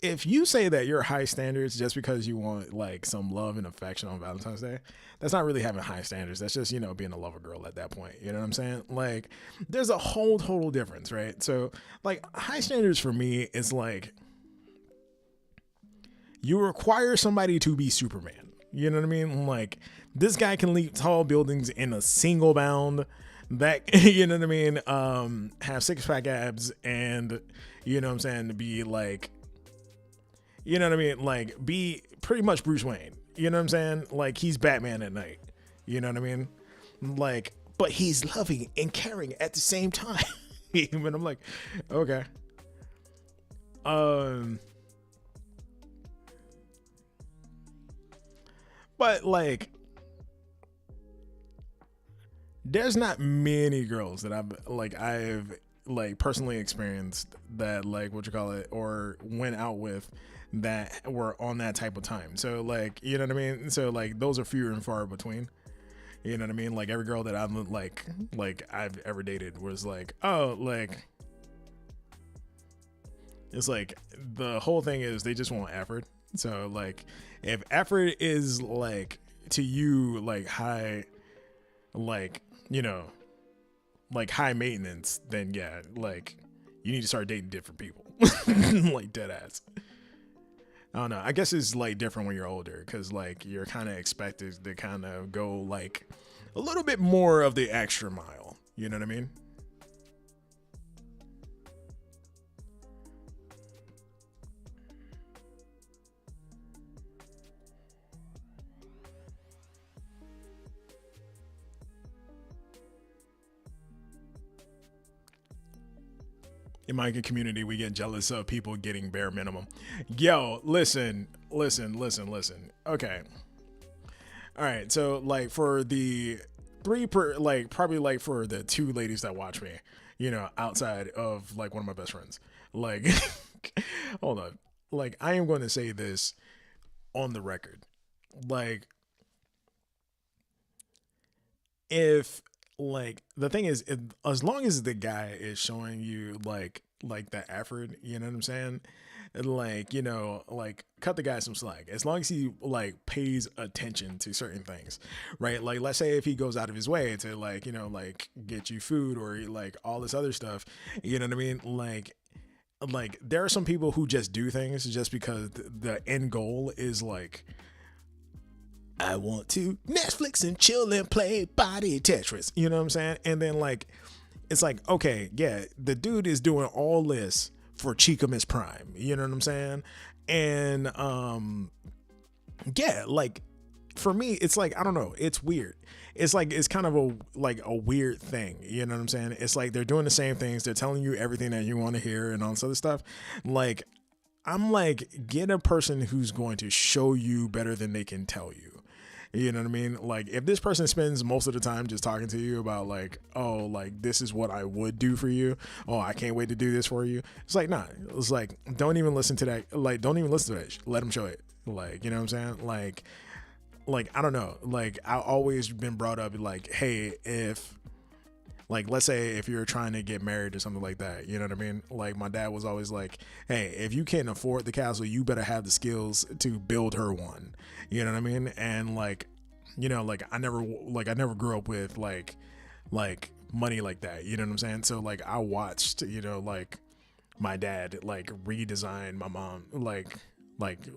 [SPEAKER 1] if you say that you're high standards just because you want like some love and affection on Valentine's Day, that's not really having high standards. That's just, being a lover girl at that point. You know what I'm saying? Like there's a whole total difference, right? So like high standards for me is like you require somebody to be Superman. You know what I mean? Like this guy can leap tall buildings in a single bound. That you know what I mean? Have 6-pack abs and you know what I'm saying, to be like, you know what I mean? Like be pretty much Bruce Wayne. You know what I'm saying? Like he's Batman at night. You know what I mean? Like, but he's loving and caring at the same time. And I'm like, okay. But like there's not many girls that I've personally experienced that like what you call it or went out with that were on that type of time. So like, you know what I mean? So like those are few and far between. You know what I mean? Like every girl that I've like I've ever dated was like, oh, like it's like the whole thing is they just want effort. So like if effort is like to you like high, like, like high maintenance, then yeah, like you need to start dating different people. Like dead ass. I don't know. I guess it's like different when you're older because like you're kind of expected to kind of go like a little bit more of the extra mile. You know what I mean? In my community, we get jealous of people getting bare minimum. Yo, listen. Okay. All right. So, like, for the probably like for the two ladies that watch me, outside of like one of my best friends, like, hold on. Like, I am going to say this on the record. Like, if the thing is as long as the guy is showing you like the effort, you know what I'm saying, and like like cut the guy some slack as long as he like pays attention to certain things, right? Like let's say if he goes out of his way to like like get you food or like all this other stuff, you know what I mean, like there are some people who just do things just because the end goal is like I want to Netflix and chill and play body Tetris. You know what I'm saying? And then like, it's like, okay, yeah, the dude is doing all this for Chica Miss Prime. You know what I'm saying? And yeah, like for me, it's like I don't know, it's weird. It's like it's kind of a weird thing. You know what I'm saying? It's like they're doing the same things. They're telling you everything that you want to hear and all this other stuff. Like I'm like, get a person who's going to show you better than they can tell you. You know what I mean? Like if this person spends most of the time just talking to you about like, oh, like this is what I would do for you. Oh, I can't wait to do this for you. It's like, nah, it's like, don't even listen to that. Like, don't even listen to that. Let them show it. Like, you know what I'm saying? Like, I don't know. Like I've always been brought up like, hey, if like, let's say if you're trying to get married or something like that, you know what I mean? Like my dad was always like, hey, if you can't afford the castle, you better have the skills to build her one. You know what I mean? And like, like I never grew up with like money like that. You know what I'm saying? So like I watched, like my dad like redesign my mom like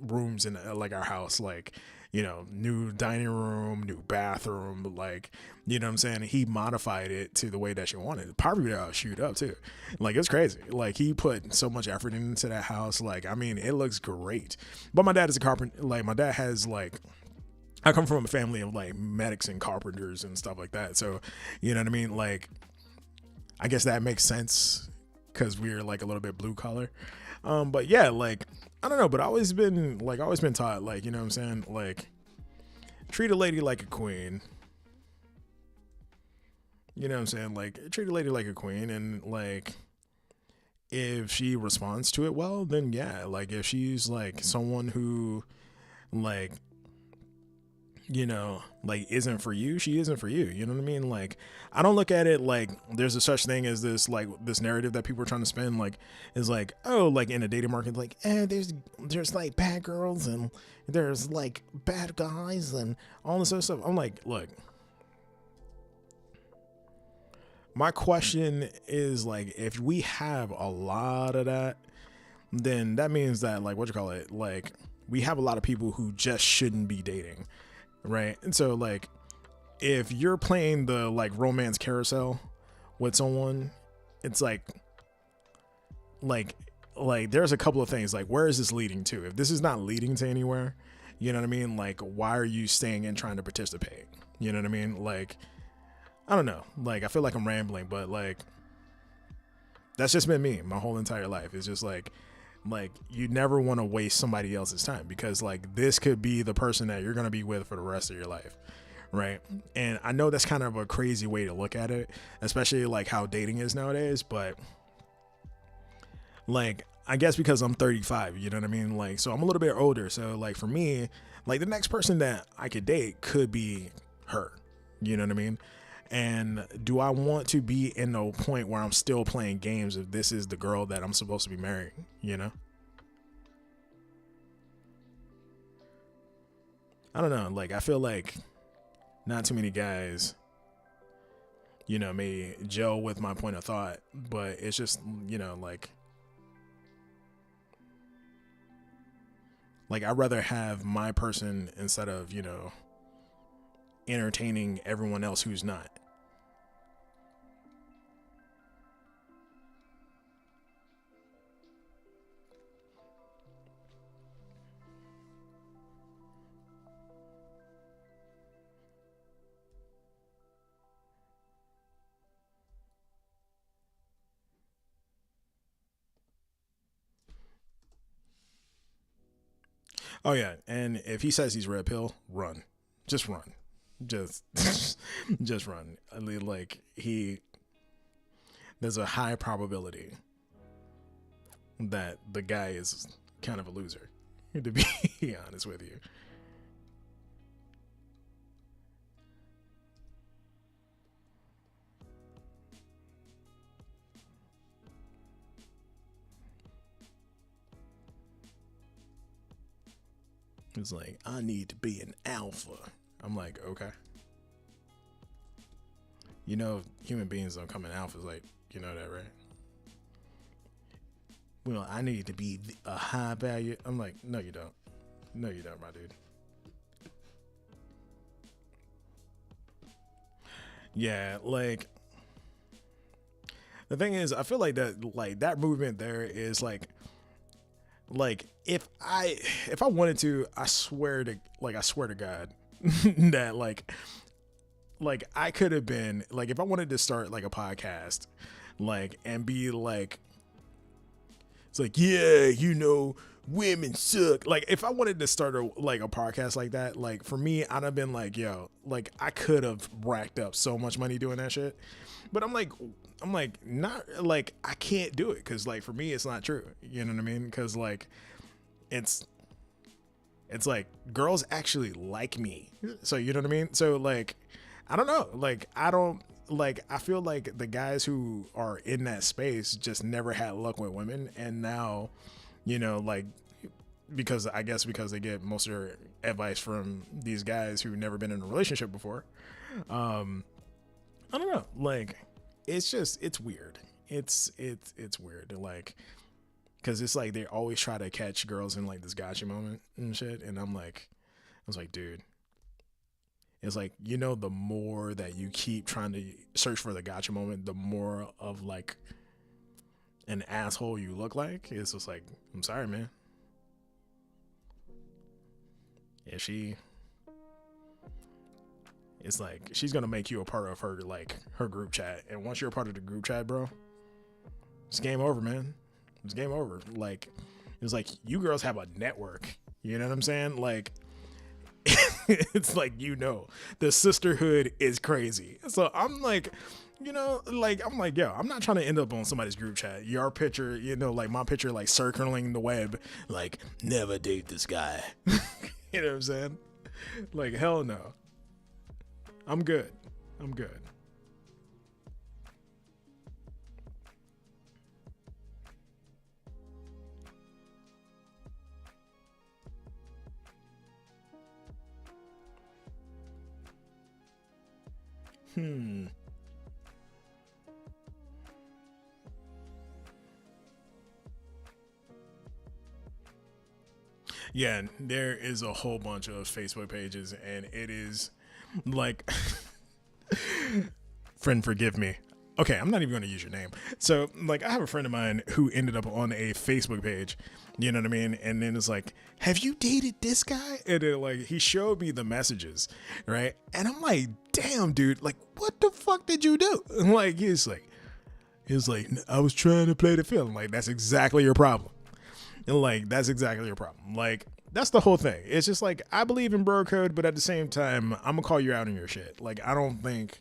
[SPEAKER 1] rooms in like our house, like new dining room, new bathroom, like you know what I'm saying, he modified it to the way that she wanted. Probably shoot up too. Like it's crazy. Like he put so much effort into that house. Like I mean it looks great. But my dad is a carpenter. Like my dad has like, I come from a family of like medics and carpenters and stuff like that. So you know what I mean? Like I guess that makes sense because we're like a little bit blue collar. But yeah, like I don't know, but I always been taught, like, you know what I'm saying, like treat a lady like a queen. You know what I'm saying? Like treat a lady like a queen, and like if she responds to it well, then yeah, like if she's like someone who like like isn't for you, she isn't for you. You know what I mean? Like, I don't look at it like there's a such thing as this, like this narrative that people are trying to spin, like is like, oh, like in a dating market, like, there's like bad girls and there's like bad guys and all this other stuff. I'm like, look, my question is like, if we have a lot of that, then that means that, like, like we have a lot of people who just shouldn't be dating. Right. And so, like, if you're playing the like romance carousel with someone, it's like there's a couple of things, like, where is this leading to? If this is not leading to anywhere, you know what I mean? Like, why are you staying and trying to participate? You know what I mean? Like, I don't know. Like, I feel like I'm rambling, but like, that's just been me my whole entire life. It's just like you never want to waste somebody else's time, because like this could be the person that you're going to be with for the rest of your life. Right. And I know that's kind of a crazy way to look at it, especially like how dating is nowadays. But like, I guess because I'm 35, you know what I mean? Like, so I'm a little bit older. So like for me, like the next person that I could date could be her, you know what I mean? And do I want to be in a point where I'm still playing games if this is the girl that I'm supposed to be marrying, you know? I don't know. Like, I feel like not too many guys, may gel with my point of thought, but it's just, like I'd rather have my person instead of, entertaining everyone else who's not. Oh yeah, and if he says he's red pill, run, just run, just just run. I mean, like there's a high probability that the guy is kind of a loser, to be honest with you. It's like, I need to be an alpha. I'm like, okay. Human beings don't come in alphas, like, you know that, right? Well, I need to be a high value. I'm like, no, you don't. No, you don't, my dude. Yeah, like, the thing is, I feel like that movement there is like if I wanted to, I swear to God that like I could have been like, if I wanted to start like a podcast, like, and be like, it's like, yeah, women suck. Like, if I wanted to start a podcast like that, like, for me, I'd have been like, yo, like, I could have racked up so much money doing that shit. But I'm like, not like, I can't do it because, like, for me, it's not true. You know what I mean? Because, like, it's like girls actually like me. So, you know what I mean? So, like, I don't know. Like, I feel like the guys who are in that space just never had luck with women. And now, like, because they get most of their advice from these guys who've never been in a relationship before. I don't know. Like, it's weird. It's weird. Like, cause it's like, they always try to catch girls in like this gotcha moment and shit. And I was like, dude, it's like, the more that you keep trying to search for the gotcha moment, the more of like an asshole you look like. It's just like, I'm sorry, man. Yeah, it's like, she's gonna make you a part of her, like, her group chat. And once you're a part of the group chat, bro, it's game over, man. It's game over. Like, it's like, you girls have a network. You know what I'm saying? Like, it's like, the sisterhood is crazy. So I'm like, yo, I'm not trying to end up on somebody's group chat. Your picture, like my picture, like circling the web, like, never date this guy. You know what I'm saying? Like, hell no. I'm good. I'm good. Hmm. Yeah, there is a whole bunch of Facebook pages, and it is like, friend, forgive me. Okay, I'm not even going to use your name. So, like, I have a friend of mine who ended up on a Facebook page, you know what I mean? And then it's like, have you dated this guy? And then, like, he showed me the messages, right? And I'm like, damn, dude, like, what the fuck did you do? And like, he was like, I was trying to play the film. Like, that's exactly your problem. And like, that's exactly your problem. Like, that's the whole thing. It's just like, I believe in bro code, but at the same time, I'm gonna call you out on your shit. Like, I don't think,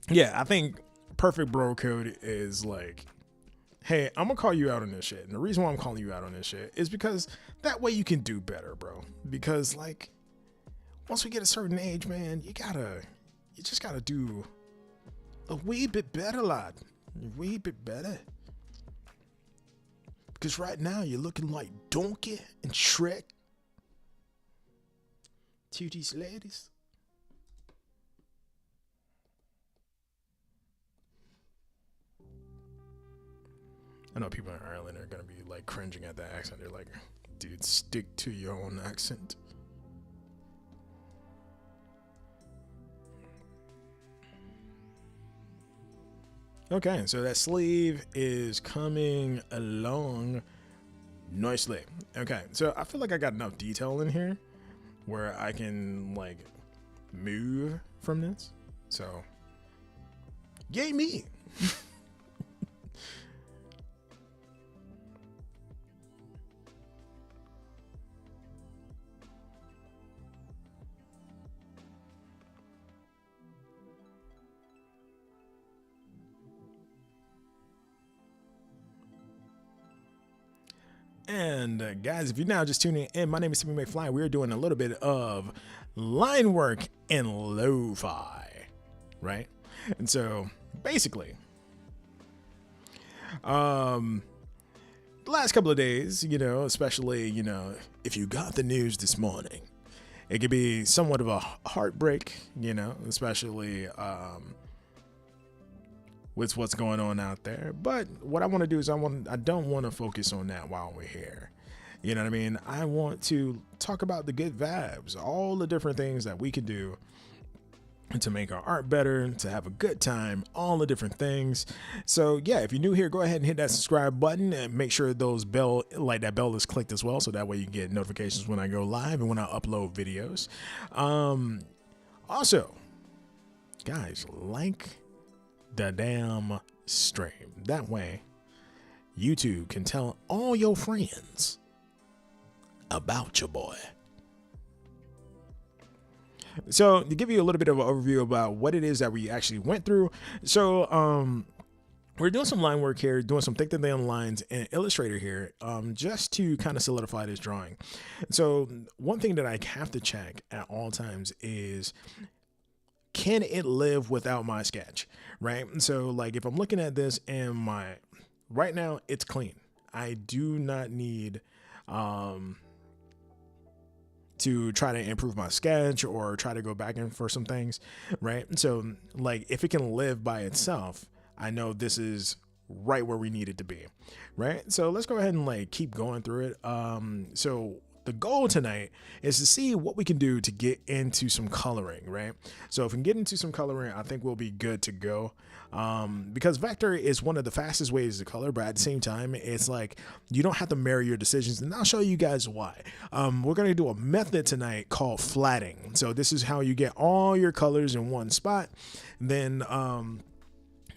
[SPEAKER 1] yeah, I think perfect bro code is like, hey, I'm gonna call you out on this shit. And the reason why I'm calling you out on this shit is because that way you can do better, bro. Because like, once we get a certain age, man, you just gotta do a wee bit better, lad. A wee bit better. Because right now you're looking like Donkey and Shrek to these ladies. I know people in Ireland are going to be like cringing at that accent. They're like, dude, stick to your own accent. Okay, so that sleeve is coming along nicely. Okay, so I feel like I got enough detail in here where I can like move from this. So, yay me. And guys, if you're now just tuning in, my name is Timmy McFly. We're doing a little bit of line work and lo-fi, right? And so basically, the last couple of days, you know, especially, you know, if you got the news this morning, it could be somewhat of a heartbreak, you know, especially with what's going on out there. But what I want to do is I don't want to focus on that while we're here. You know what I mean? I want to talk about the good vibes, all the different things that we can do to make our art better, to have a good time, all the different things. So yeah, if you're new here, go ahead and hit that subscribe button and make sure that bell is clicked as well, so that way you get notifications when I go live and when I upload videos. Also, guys, like the damn stream. That way, YouTube can tell all your friends about your boy. So to give you a little bit of an overview about what it is that we actually went through. So we're doing some line work here, doing some thick to thin lines in Illustrator here, just to kind of solidify this drawing. So one thing that I have to check at all times is, can it live without my sketch, right? So like if I'm looking at this and right now it's clean. I do not need to try to improve my sketch or try to go back in for some things, right? So like if it can live by itself, I know this is right where we need it to be, right? So let's go ahead and like keep going through it. So the goal tonight is to see what we can do to get into some coloring, right? So if we can get into some coloring, I think we'll be good to go. Because vector is one of the fastest ways to color, but at the same time, it's like you don't have to marry your decisions, and I'll show you guys why. We're going to do a method tonight called flatting. So this is how you get all your colors in one spot. Then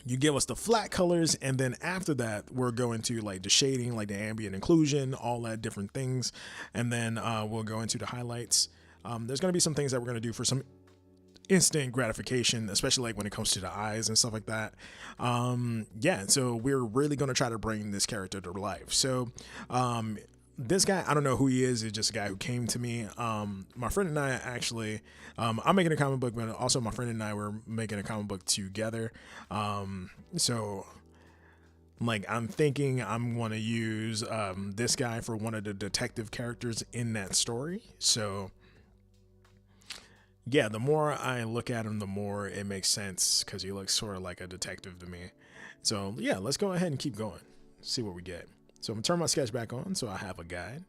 [SPEAKER 1] you give us the flat colors, and then after that we're going to like the shading, like the ambient inclusion, all that different things, and then we'll go into the highlights. There's going to be some things that we're going to do for some instant gratification, especially like when it comes to the eyes and stuff like that. Yeah, so we're really going to try to bring this character to life. So this guy, I don't know who he is. He's just a guy who came to me. My friend and I actually, I'm making a comic book, but also my friend and I were making a comic book together. So like I'm thinking I'm going to use this guy for one of the detective characters in that story. So yeah, the more I look at him, the more it makes sense because he looks sort of like a detective to me. So yeah, let's go ahead and keep going. See what we get. So I'm gonna turn my sketch back on so I have a guide.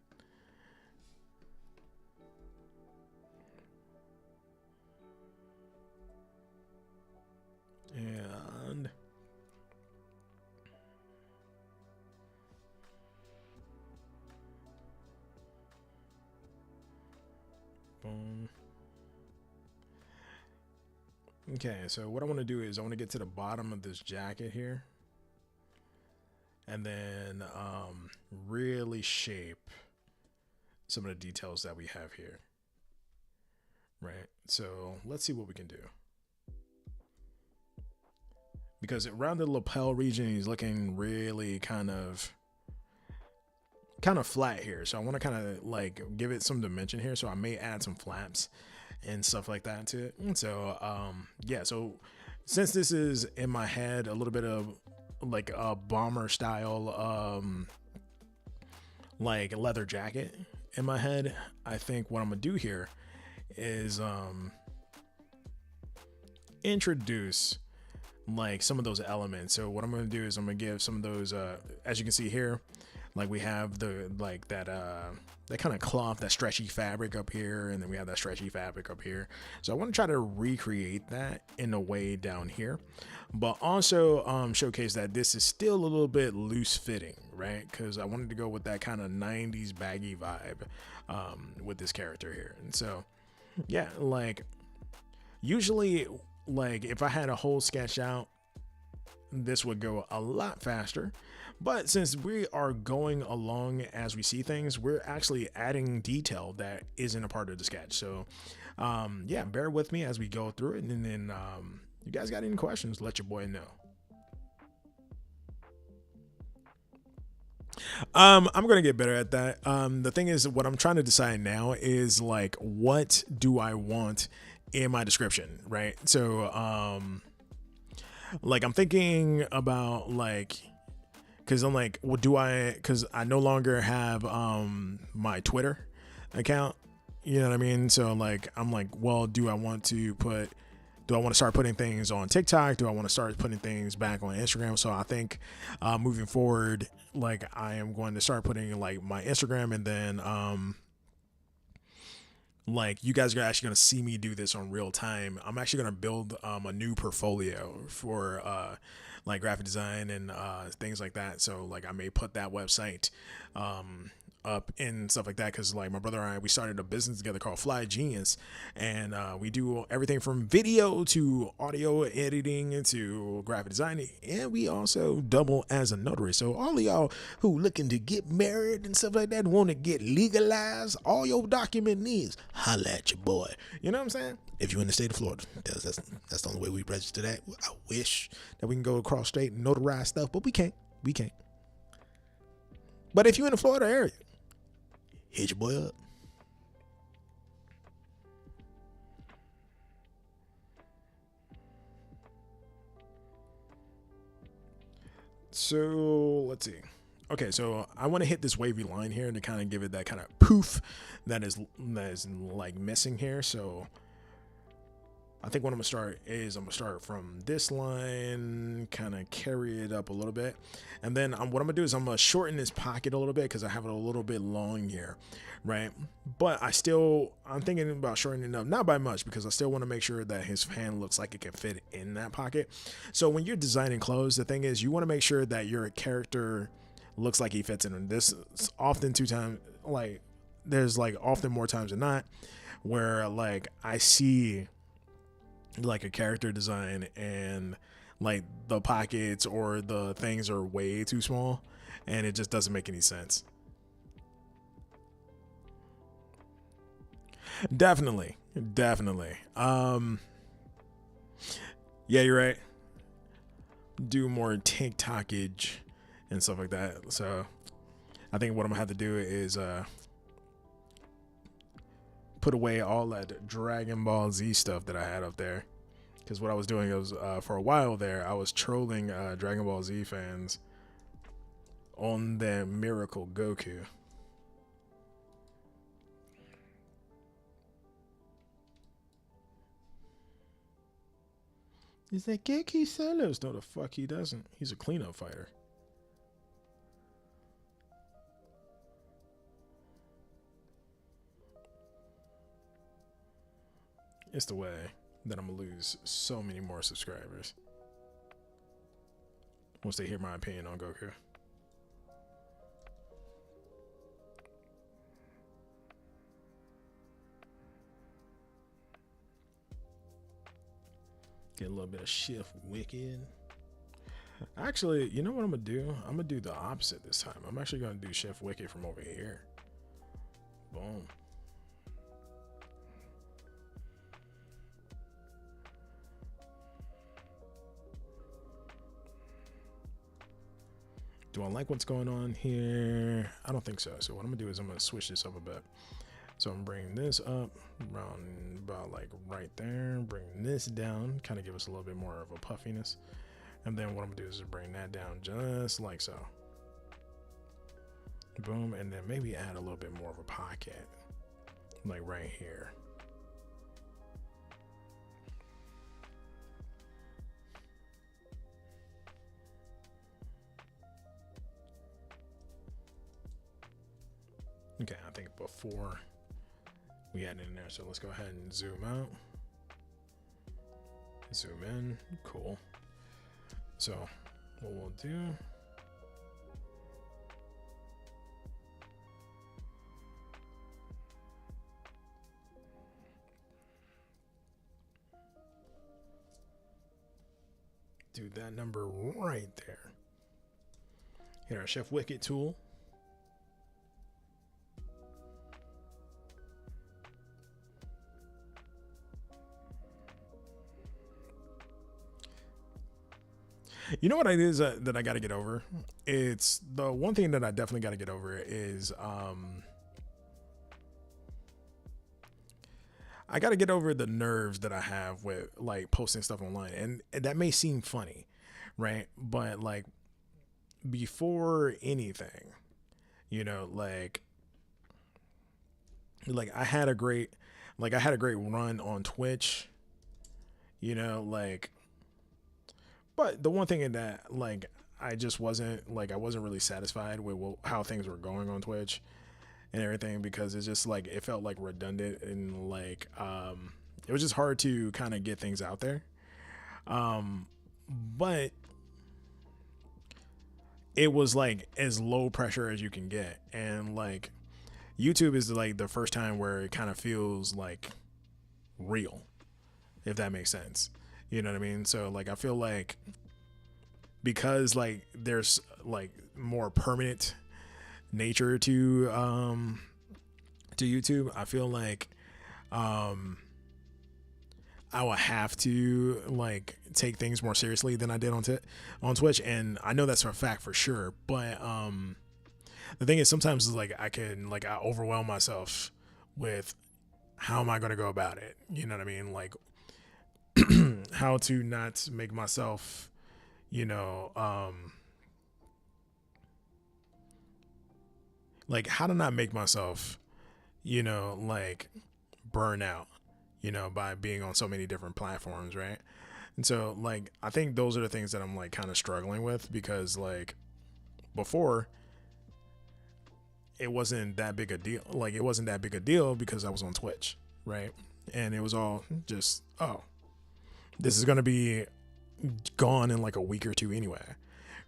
[SPEAKER 1] And boom. Okay, so what I want to do is I want to get to the bottom of this jacket here and then really shape some of the details that we have here. Right, so let's see what we can do. Because around the lapel region, he's looking really kind of flat here. So I want to kind of like give it some dimension here. So I may add some flaps and stuff like that to it. And so yeah, so since this is in my head, a little bit of like a bomber style like leather jacket in my head, I think what I'm gonna do here is introduce like some of those elements. So what I'm going to do is I'm going to give some of those as you can see here, like we have the like that kind of cloth, that stretchy fabric up here, and then we have that stretchy fabric up here. So I want to try to recreate that in a way down here, but also showcase that this is still a little bit loose fitting, right? Because I wanted to go with that kind of 90s baggy vibe with this character here. And so yeah, like usually like if I had a whole sketch out, this would go a lot faster. But since we are going along as we see things, we're actually adding detail that isn't a part of the sketch. So yeah, bear with me as we go through it. And then you guys got any questions, let your boy know. I'm gonna get better at that. The thing is, what I'm trying to decide now is like, what do I want in my description, right? So like I'm thinking about like, because I'm like, what do I, because I no longer have my Twitter account, you know what I mean? So like I'm like, well, do I want to start putting things on TikTok? Do I want to start putting things back on Instagram? So I think moving forward, like I am going to start putting like my Instagram, and then like you guys are actually going to see me do this on real time. I'm actually going to build a new portfolio for like graphic design and things like that. So like I may put that website up and stuff like that, because like my brother and I, we started a business together called Fly Genius, and we do everything from video to audio editing to graphic design, and we also double as a notary. So all of y'all who looking to get married and stuff like that, want to get legalized, all your document needs, holla at your boy. You know what I'm saying? If you're in the state of Florida, that's the only way we register that. I wish that we can go across state and notarize stuff, but we can't. But if you're in the Florida area, hit your boy up. So let's see. Okay, so I want to hit this wavy line here to kind of give it that kind of poof that is like missing here. So I think what I'm gonna start from this line, kind of carry it up a little bit, and then what I'm gonna do is I'm gonna shorten this pocket a little bit because I have it a little bit long here, right? But I'm thinking about shortening it up, not by much, because I still want to make sure that his hand looks like it can fit in that pocket. So when you're designing clothes, the thing is you want to make sure that your character looks like he fits in. And this is often there's like often more times than not where like I see like a character design and like the pockets or the things are way too small and it just doesn't make any sense. Definitely. Yeah, you're right. Do more TikTokage and stuff like that. So I think what I'm gonna have to do is put away all that Dragon Ball Z stuff that I had up there. Because what I was doing was, for a while there, I was trolling Dragon Ball Z fans on their Miracle Goku. Is that Goku solos? No, the fuck he doesn't. He's a cleanup fighter. It's the way that I'm gonna lose so many more subscribers once they hear my opinion on Goku. Get a little bit of Shift Wicked. Actually, you know what I'm gonna do? I'm gonna do the opposite this time. I'm actually gonna do Shift Wicked from over here. Boom. Do I like what's going on here? I don't think so. So what I'm gonna do is I'm gonna switch this up a bit. So I'm bringing this up around about like right there, bring this down, kind of give us a little bit more of a puffiness. And then what I'm gonna do is bring that down just like so. Boom, and then maybe add a little bit more of a pocket, like right here. Okay, I think before we had it in there, so let's go ahead and zoom out. Zoom in, cool. So what we'll do, do that number right there. Hit our Chef Wicked tool. You know what it is that I got to get over? It's the one thing that I definitely got to get over is I got to get over the nerves that I have with like posting stuff online, and that may seem funny, right? But like before anything, you know, like I had a great run on Twitch, you know, like. But the one thing in that, like, I wasn't really satisfied with how things were going on Twitch and everything, because it's just like, it felt like redundant, and like, it was just hard to kind of get things out there. But it was like as low pressure as you can get. And like, YouTube is like the first time where it kind of feels like real, if that makes sense. You know what I mean? So like, I feel like because like there's like more permanent nature to YouTube, I feel like I will have to like take things more seriously than I did on Twitch, and I know that's for a fact for sure. But the thing is, sometimes it's like I overwhelm myself with how am I going to go about it? You know what I mean? Like how to not make myself, you know, like how to not make myself, you know, like burn out, you know, by being on so many different platforms, right? And so like I think those are the things that I'm like kind of struggling with, because like before it wasn't that big a deal. Like it wasn't that big a deal because I was on Twitch, right? And it was all just, oh, this is going to be gone in like a week or two anyway,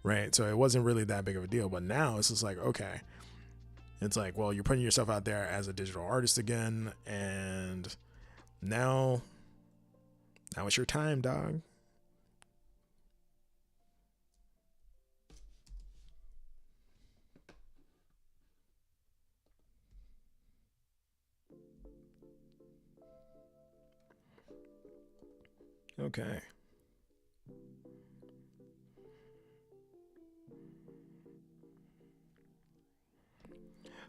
[SPEAKER 1] right? So it wasn't really that big of a deal. But now it's just like, okay, it's like, well, you're putting yourself out there as a digital artist again, and now it's your time, dog. Okay.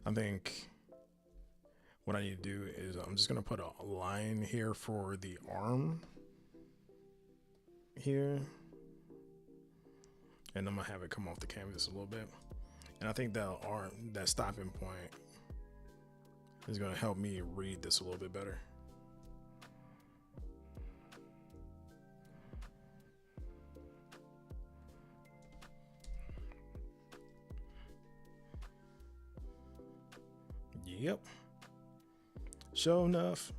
[SPEAKER 1] I think what I need to do is I'm just going to put a line here for the arm here. And I'm going to have it come off the canvas a little bit. And I think that stopping point is going to help me read this a little bit better. Yep. Sure enough.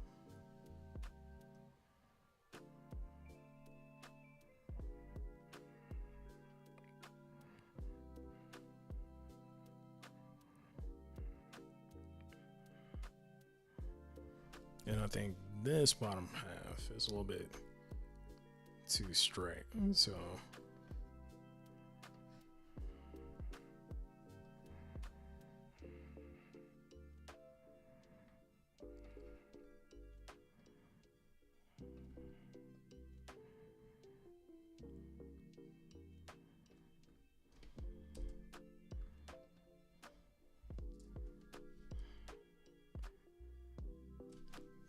[SPEAKER 1] And I think this bottom half is a little bit too straight. So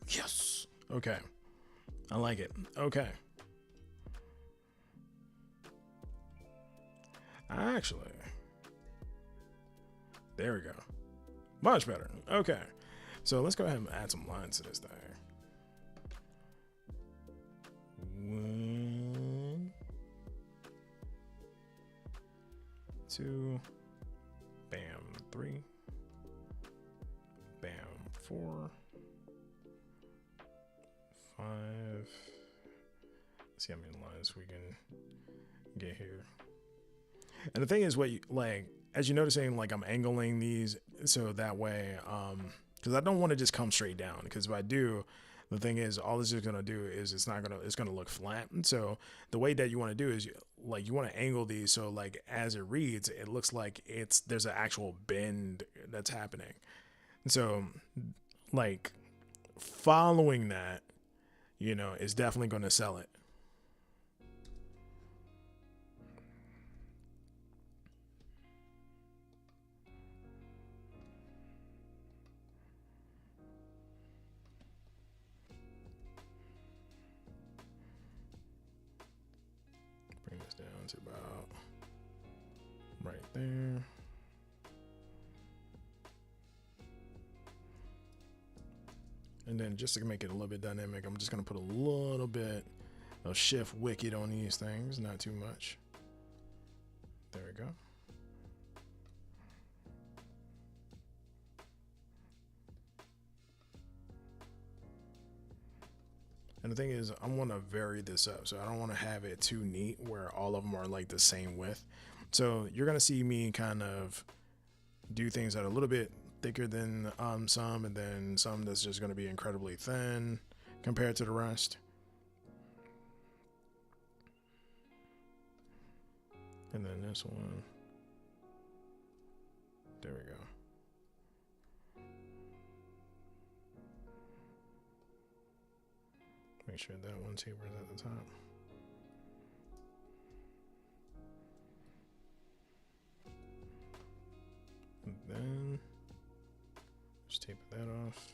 [SPEAKER 1] yes. Okay. I like it. Okay. Actually, there we go. Much better. Okay. So let's go ahead and add some lines to this thing. 1, 2, bam, 3, bam, 4, 5. Let's see how many lines we can get here. And the thing is, what you like, as you're noticing, like I'm angling these so that way, because I don't want to just come straight down. Because if I do, the thing is, all this is gonna do is it's gonna look flat. And so the way that you want to do is you want to angle these so like as it reads, it looks like there's an actual bend that's happening. And so like following that, is definitely going to sell it. Bring this down to about right there. And then just to make it a little bit dynamic, I'm just going to put a little bit of shift wicked on these things, not too much. There we go. And the thing is, I want to vary this up. So I don't want to have it too neat where all of them are like the same width. So you're going to see me kind of do things that are a little bit thicker than some, and then some that's just going to be incredibly thin compared to the rest. And then this one, there we go. Make sure that one tapers at the top. And then just taper that off.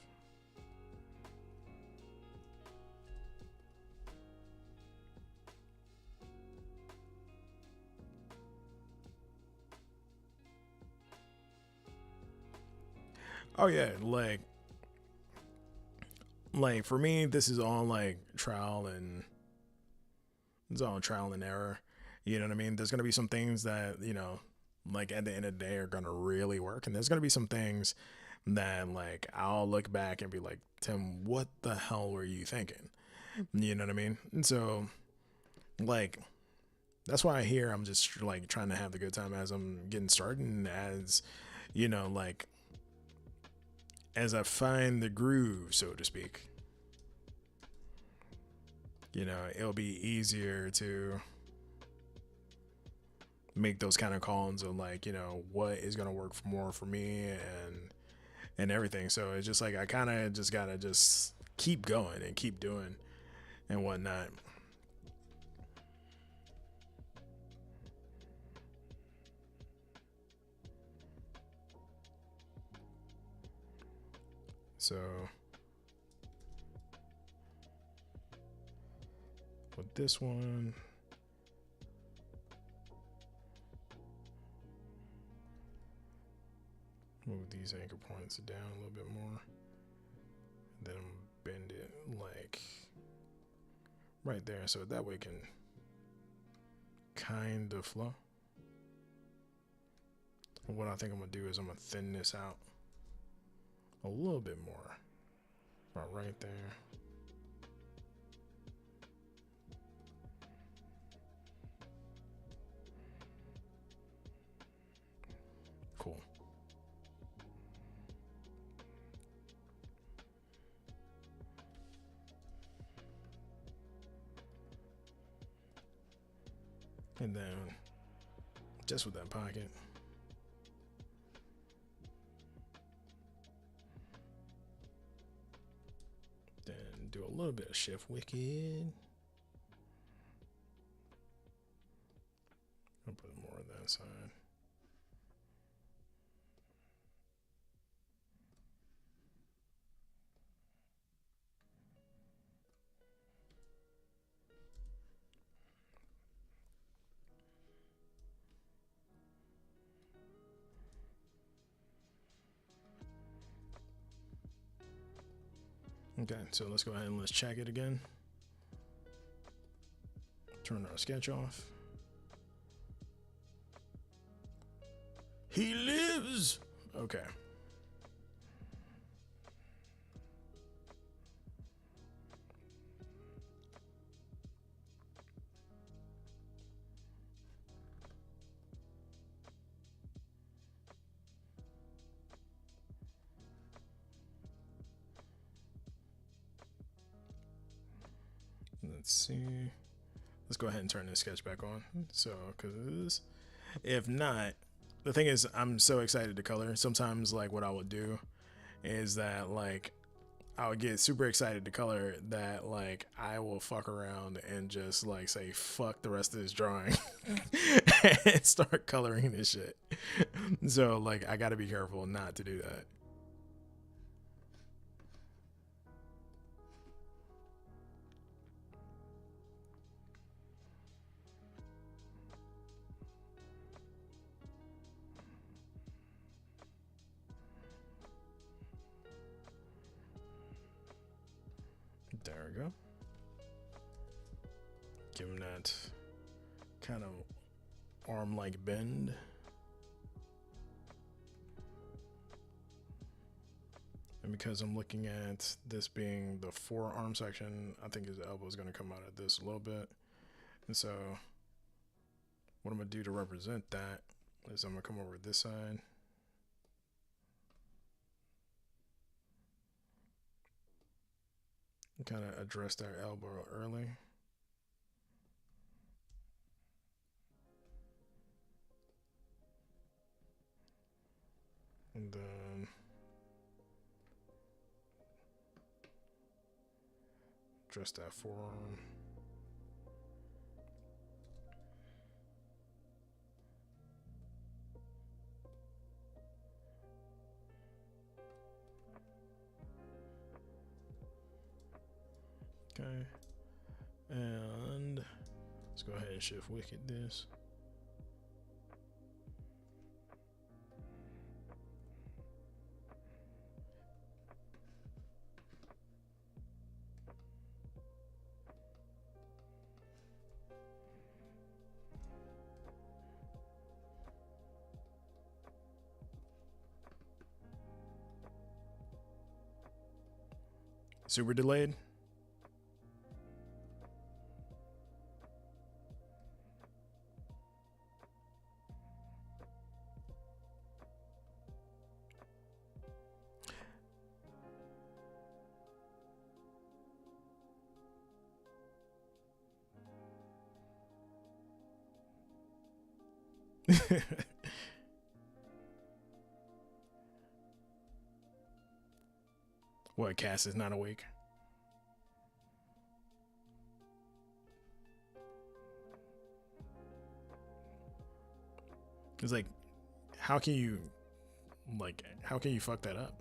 [SPEAKER 1] Oh yeah, like for me, this is all like trial and error. You know what I mean? There's gonna be some things that, like at the end of the day are gonna really work, and there's gonna be some things that like I'll look back and be like, Tim, what the hell were you thinking? You know what I mean? And so like that's why here I'm just like trying to have the good time as I'm getting started, and as like as I find the groove, so to speak. It'll be easier to make those kind of calls of like, what is going to work more for me and everything. So it's just like, I kind of just got to just keep going and keep doing and whatnot. So with this one, move these anchor points down a little bit more, then bend it like right there, so that way it can kind of flow. What I think I'm gonna do is I'm gonna thin this out a little bit more, about right there. Cool. And then just with that pocket, then do a little bit of shift wicked. I'll put more on that side. Okay, so let's go ahead and let's check it again. Turn our sketch off. He lives! Okay. Let's see. Let's go ahead and turn this sketch back on. So, because if not, the thing is, I'm so excited to color. Sometimes, like, what I would do is that, like, I would get super excited to color that, like, I will fuck around and just, like, say, fuck the rest of this drawing and start coloring this shit. So, like, I gotta be careful not to do that. There we go. Give him that kind of arm-like bend. And because I'm looking at this being the forearm section, I think his elbow is going to come out of this a little bit. And so what I'm going to do to represent that is I'm going to come over this side. Kind of address that elbow early. And then address that forearm. Okay. And let's go ahead and shift wicked this. Super delayed. What, Cass is not awake? It's like, how can you fuck that up?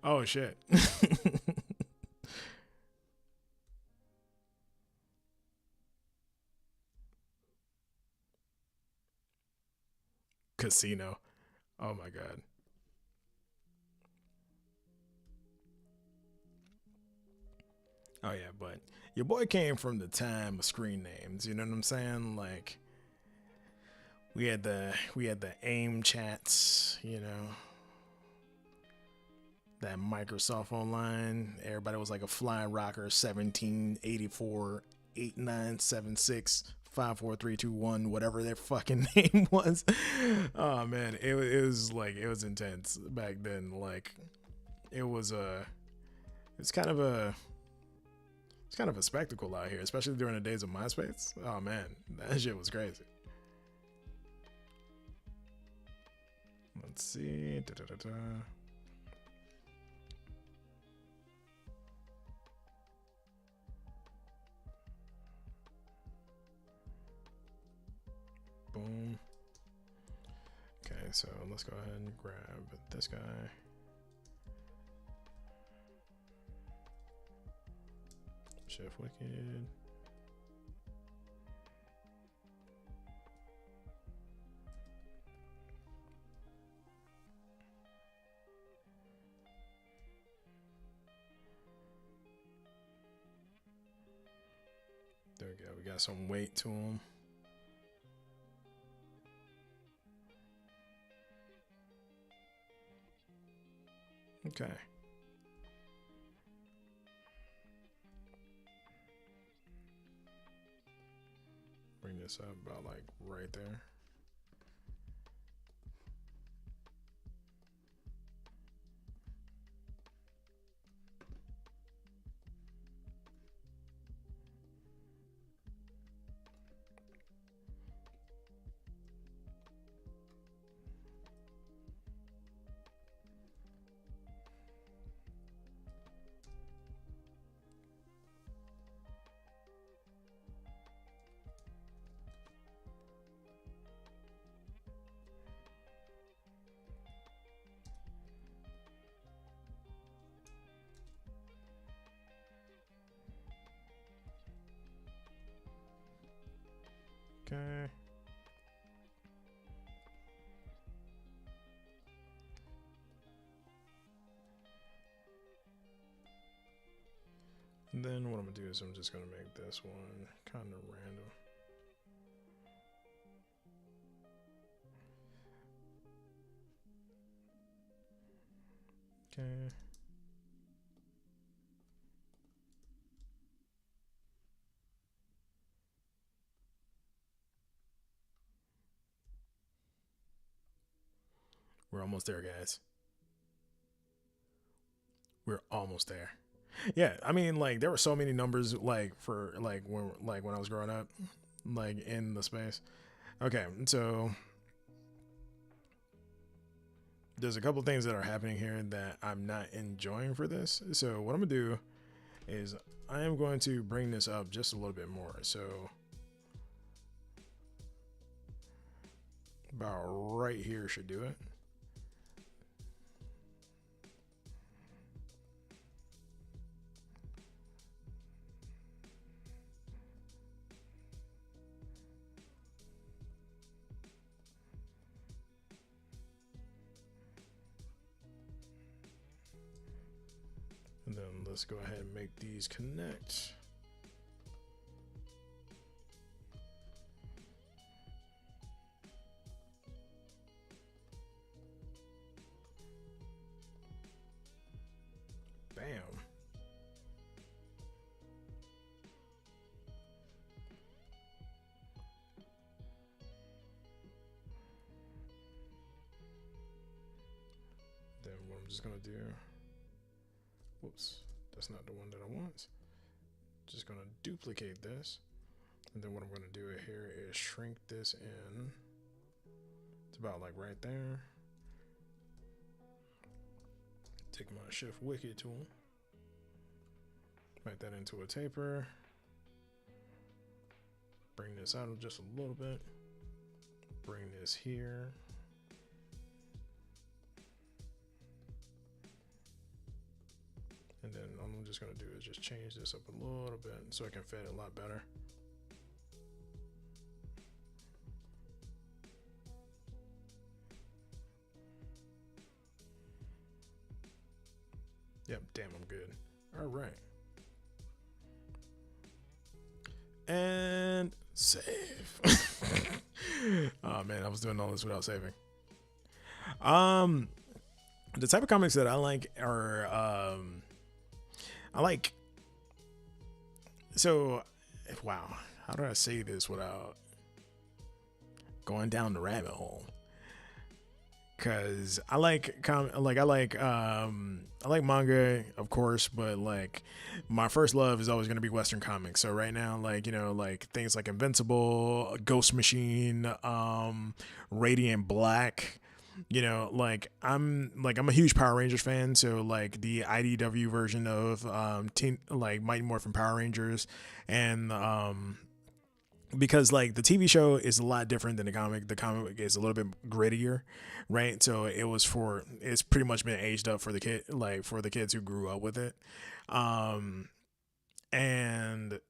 [SPEAKER 1] Oh shit. Casino. Oh my god. Oh yeah, but your boy came from the time of screen names. You know what I'm saying? Like we had the AIM chats. You know, that Microsoft Online. Everybody was like a flying rocker. 1784 8976 54321, whatever their fucking name was. Oh man, it was like it was intense back then. Like it was it's kind of a it's kind of a spectacle out here, especially during the days of MySpace. Oh man, that shit was crazy. Let's see. Da-da-da-da. Boom. Okay, so let's go ahead and grab this guy. Chef Wicked. There we go. We got some weight to him. Okay. Bring this up about like right there. Okay. And then what I'm gonna do is I'm just gonna make this one kind of random. Okay. We're almost there, guys. We're almost there. Yeah, I mean, like there were so many numbers, like for like when I was growing up, like in the space. Okay, so there's a couple things that are happening here that I'm not enjoying for this. So what I'm gonna do is I am going to bring this up just a little bit more. So about right here should do it. And then let's go ahead and make these connect. Bam. Then what I'm just gonna do, whoops, that's not the one that I want. Just gonna duplicate this. And then what I'm gonna do here is shrink this in. It's about like right there. Take my Shift Wicked tool. Make that into a taper. Bring this out just a little bit. Bring this here. And then what I'm just gonna do is just change this up a little bit so I can fit it a lot better. Yep, damn, I'm good. All right. And save. Oh man, I was doing all this without saving. The type of comics that I like are I like, so wow, how do I say this without going down the rabbit hole? Cause I like I like manga, of course, but like my first love is always gonna be Western comics. So right now, like, you know, like things like Invincible, Ghost Machine, Radiant Black, you know, like I'm a huge Power Rangers fan. So like the IDW version of Teen, like Mighty Morphin Power Rangers, and because like the TV show is a lot different than the comic. The comic is a little bit grittier, right? So it's pretty much been aged up for the kid, like for the kids who grew up with it, and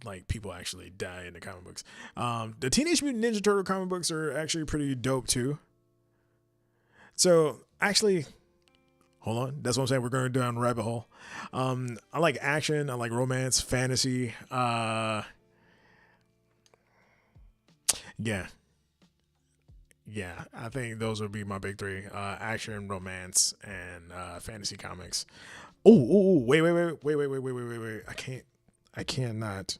[SPEAKER 1] like people actually die in the comic books. The Teenage Mutant Ninja Turtle comic books are actually pretty dope too. So actually, hold on, that's what I'm saying. We're going down the rabbit hole. I like action. I like romance, fantasy. Yeah. Yeah, I think those would be my big three: action, romance, and fantasy comics. Oh, wait! I cannot.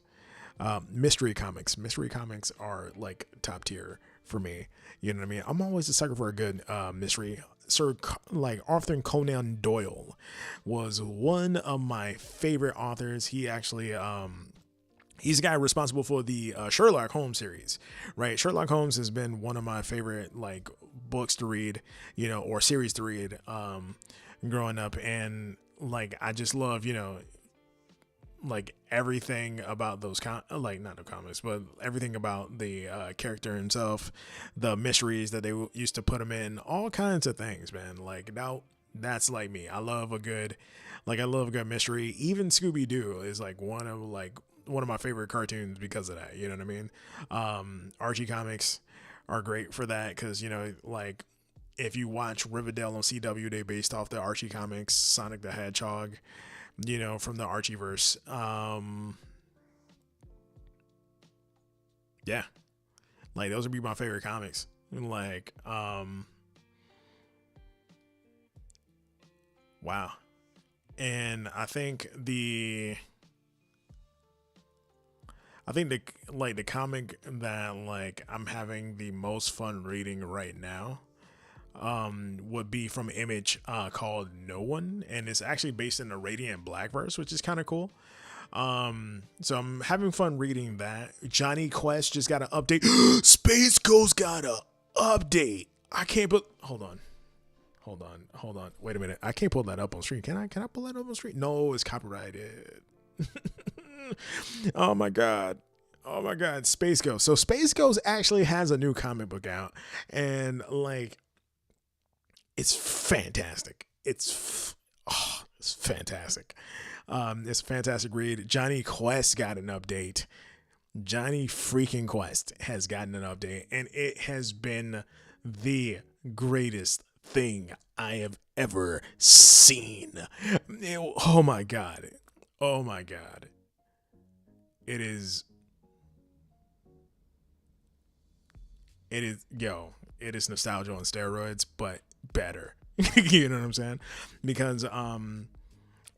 [SPEAKER 1] Mystery comics. Mystery comics are like top tier for me. You know what I mean? I'm always a sucker for a good mystery. Like Arthur Conan Doyle was one of my favorite authors. He actually he's the guy responsible for the Sherlock Holmes series, right? Sherlock Holmes has been one of my favorite like books to read, you know, or series to read growing up. And like, I just love, you know, like everything about those like not the comics, but everything about the character himself, the mysteries that they used to put him in, all kinds of things, man. Like now that's like me. I love a good mystery. Even Scooby-Doo is like one of my favorite cartoons because of that. You know what I mean? Archie comics are great for that because, you know, like if you watch Riverdale on CW, they based off the Archie comics, Sonic the Hedgehog, you know, from the Archieverse. Yeah, like those would be my favorite comics. Like, wow. And I think the comic that like I'm having the most fun reading right now would be from Image, called No One, and it's actually based in the Radiant Black verse, which is kind of cool. So I'm having fun reading that. Johnny Quest just got an update. Space Ghost got a update. I can't put hold on. Wait a minute. I can't pull that up on screen. Can I pull that up on screen? No, it's copyrighted. Oh my god. Oh my god, Space Ghost. So Space Ghost actually has a new comic book out, and like it's fantastic. It's fantastic. It's a fantastic read. Johnny Quest got an update. Johnny freaking Quest has gotten an update, and it has been the greatest thing I have ever seen. Oh my god. Oh my god. It is it is nostalgia on steroids, but better. You know what I'm saying? Because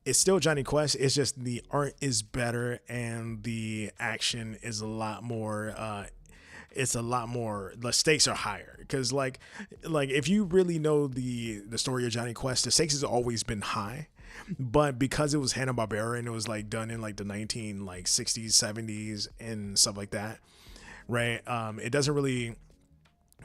[SPEAKER 1] it's still Johnny Quest. It's just the art is better and the action is a lot more. It's a lot more. The stakes are higher because like if you really know the story of Johnny Quest, the stakes has always been high, but because it was Hanna-Barbera and it was like done in like the 60s, 70s, and stuff like that, right? It doesn't really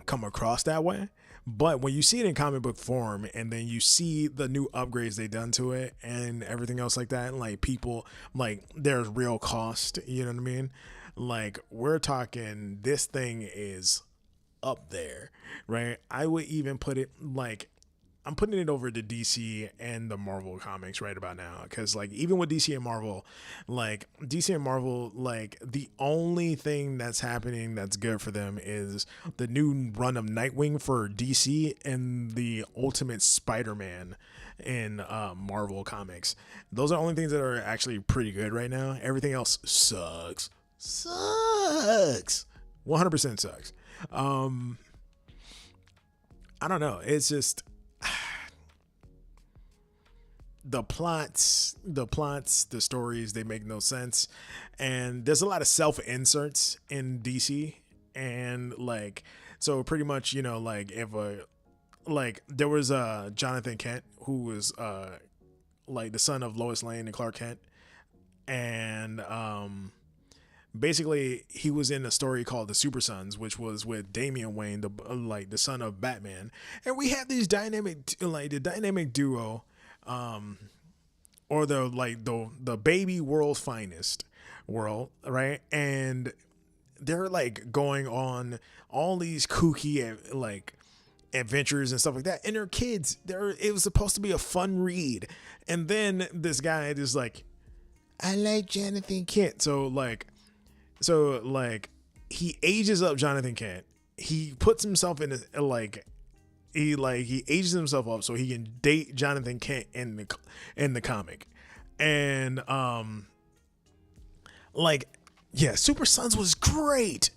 [SPEAKER 1] come across that way. But when you see it in comic book form and then you see the new upgrades they done to it and everything else like that, like people, like there's real cost, you know what I mean? Like we're talking, this thing is up there, right? I would even put it like I'm putting it over to DC and the Marvel comics right about now, because like even with DC and Marvel, like DC and Marvel, like the only thing that's happening that's good for them is the new run of Nightwing for DC and the Ultimate Spider-Man in Marvel comics. Those are the only things that are actually pretty good right now. Everything else sucks 100% sucks. I don't know, it's just the stories, they make no sense. And there's a lot of self inserts in DC. And like, so pretty much, you know, like if there was Jonathan Kent, who was like the son of Lois Lane and Clark Kent. And basically he was in a story called The Super Sons, which was with Damian Wayne, the son of Batman. And we had these the dynamic duo, or the baby world's finest world, right? And they're like going on all these kooky like adventures and stuff like that, and they're kids. It was supposed to be a fun read, and then this guy is like, I like Jonathan Kent. So he ages up Jonathan Kent. He puts himself in he ages himself up so he can date Jonathan Kent in the comic. And Super Sons was great.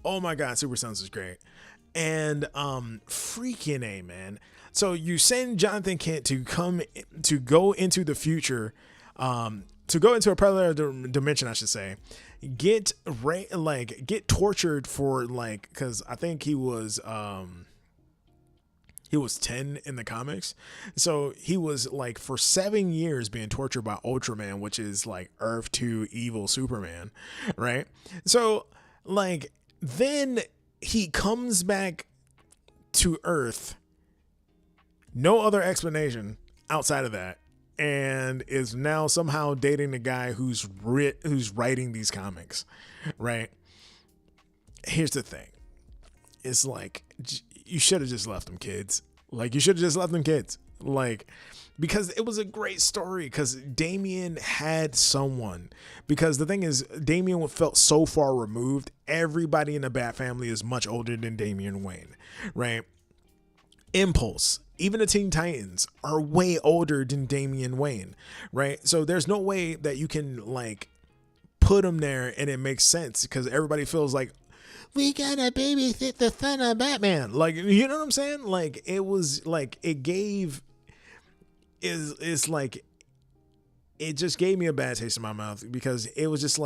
[SPEAKER 1] Oh my god, Super Sons was great. And freaking A, man. So you send Jonathan Kent to go into the future, to go into a parallel dimension, I should say, get tortured for because I think he was 10 in the comics. So he was like for 7 years being tortured by Ultraman, which is like Earth 2 evil Superman, right? So then he comes back to Earth, no other explanation outside of that, and is now somehow dating the guy who's writing these comics, right? Here's the thing. It's like, you should have just left them kids. Because it was a great story, because Damian had someone. Because the thing is, Damian felt so far removed. Everybody in the Bat family is much older than Damian Wayne, right? Impulse, even the Teen Titans are way older than Damian Wayne, right? So there's no way that you can put him there and it makes sense, because everybody feels like, we gotta babysit the son of Batman. You know what I'm saying? It was it just gave me a bad taste in my mouth, because it was just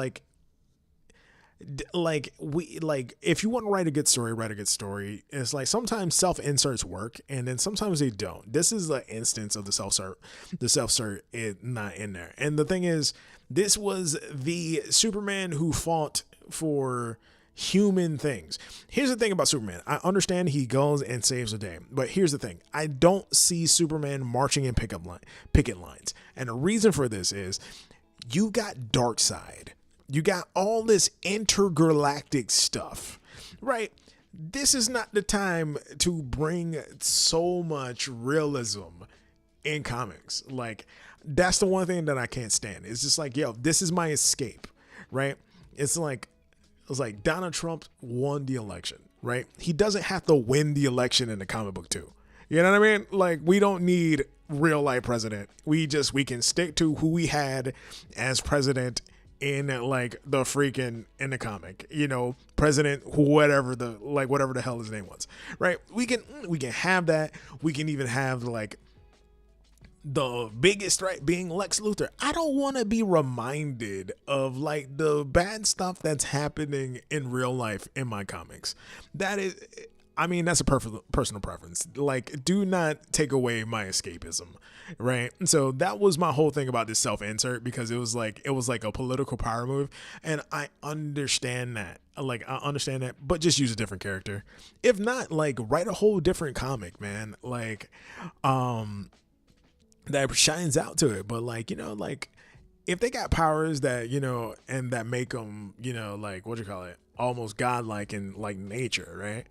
[SPEAKER 1] if you want to write a good story, write a good story. It's sometimes self inserts work, and then sometimes they don't. This is the instance of the self insert is not in there. And the thing is, this was the Superman who fought for human things. Here's the thing about Superman. I understand he goes and saves the day, but here's the thing. I don't see Superman marching in picket lines. And the reason for this is, you got Darkseid. You got all this intergalactic stuff, right? This is not the time to bring so much realism in comics. That's the one thing that I can't stand. It's just this is my escape, right? It's like Donald Trump won the election, right? He doesn't have to win the election in the comic book too. You know what I mean? We don't need real life president. We can stick to who we had as president in the freaking in the comic, president, whatever the hell his name was, right? We can have that. We can even have the biggest threat being Lex Luthor. I don't want to be reminded of the bad stuff that's happening in real life in my comics. That's a personal preference. Do not take away my escapism, right? So that was my whole thing about this self-insert, because it was like a political power move, and I understand that. But just use a different character. If not, write a whole different comic, man. That shines out to it. But if they got powers that, and that make them, almost godlike in nature, right?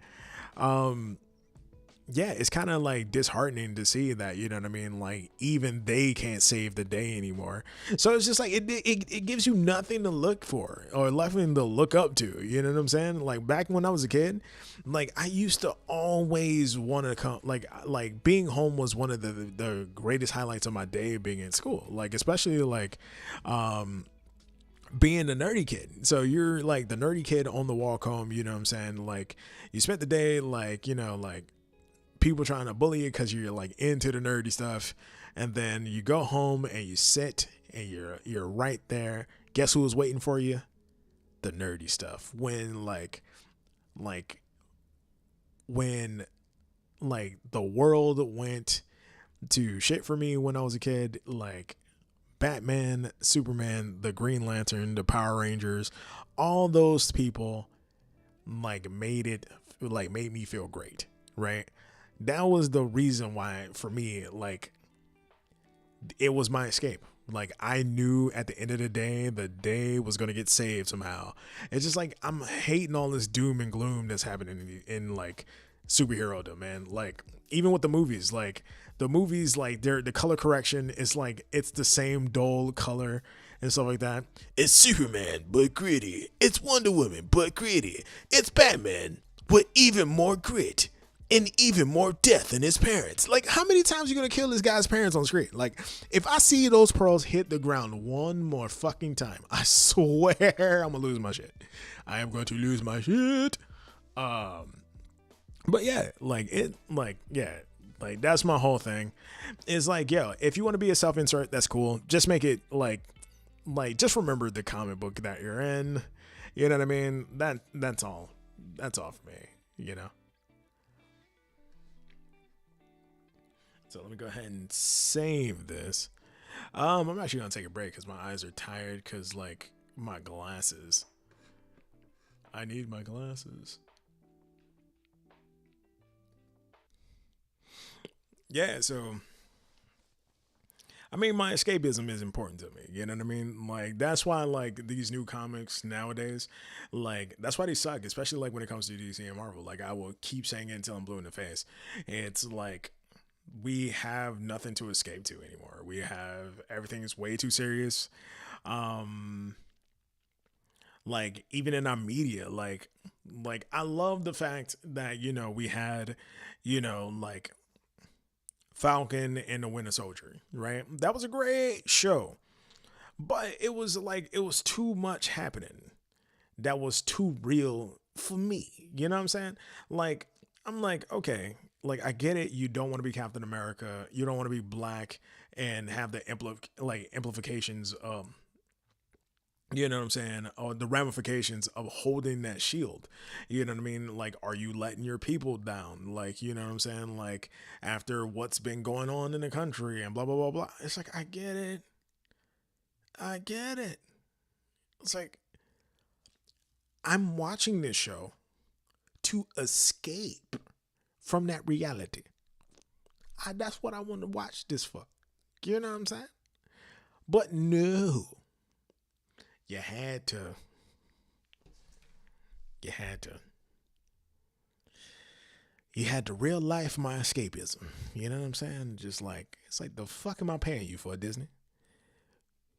[SPEAKER 1] yeah, it's kind of like disheartening to see that, you know what I mean? Like, even they can't save the day anymore. So it's just like, it gives you nothing to look for or nothing to look up to. You know what I'm saying? Like, back when I was a kid, like, I used to always want to come, like being home was one of the greatest highlights of my day being in school. Like, especially like, being a nerdy kid. So you're like the nerdy kid on the walk home, you know what I'm saying? Like, you spent the day, like, like, people trying to bully you because you're like into the nerdy stuff, and then you go home and you sit and you're right there. Guess who was waiting for you? The nerdy stuff. Like when like the world went to shit for me when I was a kid, like Batman, Superman, the Green Lantern, the Power Rangers, all those people like made me feel great, right? That was the reason why for me, like, it was my escape. Like, I knew at the end of the day was gonna get saved somehow. It's just like I'm hating all this doom and gloom that's happening in like superhero, man. Like, even with the movies, like the color correction is like it's the same dull color and stuff like that. It's Superman but gritty. It's Wonder Woman but gritty. It's Batman with even more grit and even more death in his parents. Like, how many times are you gonna kill this guy's parents on screen? Like, if I see those pearls hit the ground one more fucking time, I swear I'm gonna lose my shit. I am going to lose my shit. But yeah, like that's my whole thing. It's like, yo, if you want to be a self-insert, that's cool. Just make it like just remember the comic book that you're in. You know what I mean? That's all. That's all for me. You know. So let me go ahead and save this. I'm actually gonna take a break because my eyes are tired. Cause like my glasses. I need my glasses. Yeah, so I mean, my escapism is important to me. You know what I mean? Like, that's why like these new comics nowadays, like that's why they suck, especially like when it comes to DC and Marvel. Like, I will keep saying it until I'm blue in the face. It's like we have nothing to escape to anymore. We have everything is way too serious. Um, like even in our media, like I love the fact that we had, like Falcon and the Winter Soldier, right? That was a great show, but it was like it was too much happening. That was too real for me. You know what I'm saying? Like I'm like, okay, like I get it. You don't want to be Captain America. You don't want to be black and have the implications. You know what I'm saying? Or the ramifications of holding that shield. You know what I mean? Like, are you letting your people down? Like, you know what I'm saying? Like, after what's been going on in the country and blah, blah, blah, blah. It's like, I get it. I get it. It's like, I'm watching this show to escape from that reality. That's what I want to watch this for. You know what I'm saying? But no. You had to. You had to. You had to real life my escapism. You know what I'm saying? Just like, it's like, the fuck am I paying you for, Disney?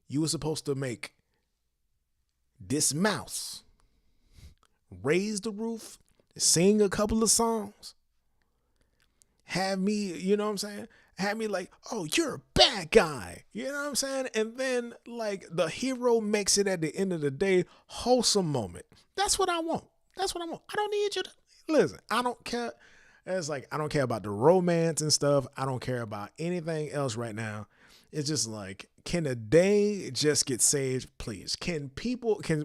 [SPEAKER 1] You were supposed to make this mouse raise the roof, sing a couple of songs, have me, you know what I'm saying? Have me like, oh, you're a bad guy. You know what I'm saying? And then like the hero makes it at the end of the day, wholesome moment. That's what I want. That's what I want. I don't need you to listen. I don't care. It's like, I don't care about the romance and stuff. I don't care about anything else right now. It's just like, can a day just get saved, please? Can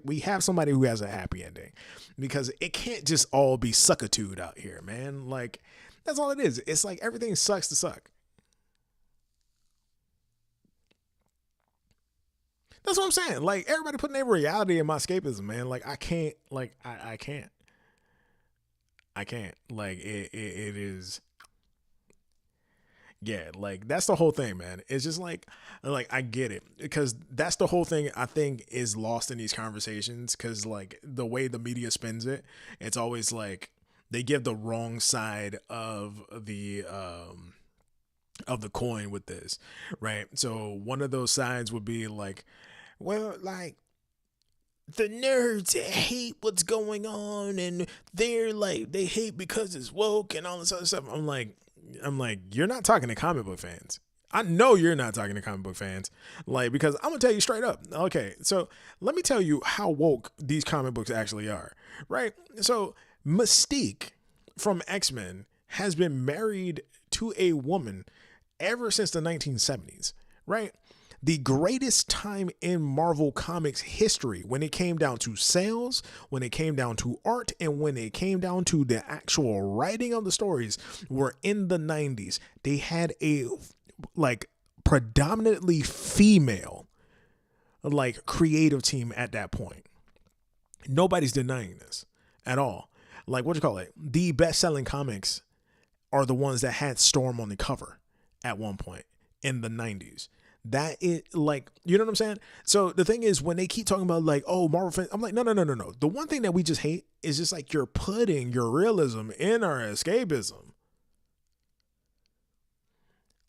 [SPEAKER 1] we have somebody who has a happy ending? Because it can't just all be suckitude out here, man. Like, that's all it is. It's like everything sucks to suck. That's what I'm saying. Like, everybody putting their reality in my escapism, man. Like, I can't. Like, I can't. I can't. Like, it is. Yeah, like that's the whole thing, man. It's just like I get it because that's the whole thing I think is lost in these conversations because like the way the media spins it, it's always like they give the wrong side of the coin with this, right? So one of those sides would be like, well, like the nerds hate what's going on, and they're like they hate because it's woke and all this other stuff. I'm like, you're not talking to comic book fans. I know you're not talking to comic book fans, like, because I'm gonna tell you straight up. Okay, so let me tell you how woke these comic books actually are, right? So Mystique from X-Men has been married to a woman ever since the 1970s, right? The greatest time in Marvel Comics history when it came down to sales, when it came down to art, and when it came down to the actual writing of the stories were in the 90s. They had a like predominantly female like creative team at that point. Nobody's denying this at all. Like, what you call it? The best-selling comics are the ones that had Storm on the cover at one point in the 90s. That it, like, you know what I'm saying? So the thing is, when they keep talking about like, oh, Marvel fans, I'm like, no. The one thing that we just hate is just like you're putting your realism in our escapism.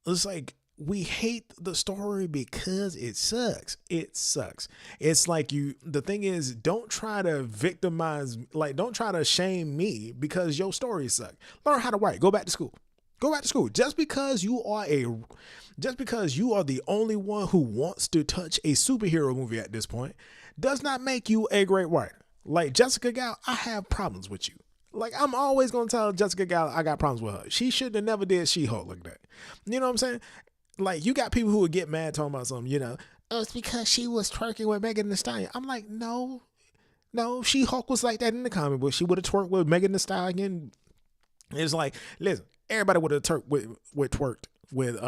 [SPEAKER 1] It's like, we hate the story because it sucks. It sucks. It's like the thing is, don't try to victimize, like, don't try to shame me because your stories suck. Learn how to write. Go back to school. Go back to school. Just because you are the only one who wants to touch a superhero movie at this point does not make you a great writer. Like Jessica Gal, I have problems with you. Like, I'm always going to tell Jessica Gal I got problems with her. She should have never did She-Hulk like that. You know what I'm saying? Like, you got people who would get mad talking about something, oh, it's because she was twerking with Megan Thee Stallion. I'm like, no, She-Hulk was like that in the comic book. She would have twerked with Megan Thee Stallion. It's like, listen, everybody would have twerked with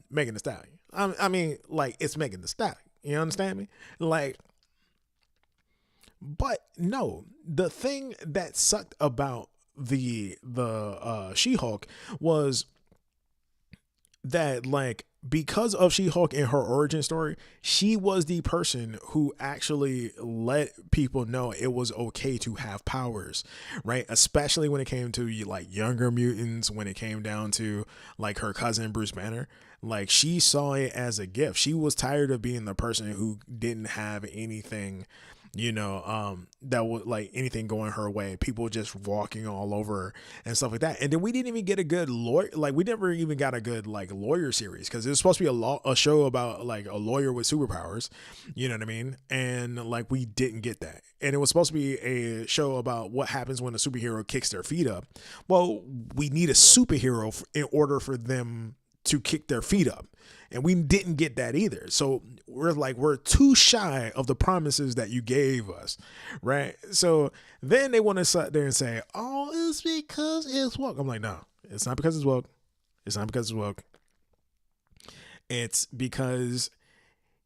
[SPEAKER 1] Megan Thee Stallion. I mean, like, it's Megan Thee Stallion. You understand me? Like, but no, the thing that sucked about the She-Hulk was that, like, because of She-Hulk and her origin story, she was the person who actually let people know it was okay to have powers, right? Especially when it came to like younger mutants, when it came down to like her cousin Bruce Banner. Like, she saw it as a gift. She was tired of being the person who didn't have anything, that was like anything going her way. People just walking all over her and stuff like that. And then we didn't even get a good lawyer. Like, we never even got a good like lawyer series, because it was supposed to be a show about like a lawyer with superpowers. You know what I mean? And like, we didn't get that. And it was supposed to be a show about what happens when a superhero kicks their feet up. Well, we need a superhero in order for them to kick their feet up. And we didn't get that either. So we're too shy of the promises that you gave us, right? So then they want to sit there and say, oh, it's because it's woke. I'm like, no, it's not because it's woke. It's not because it's woke. It's because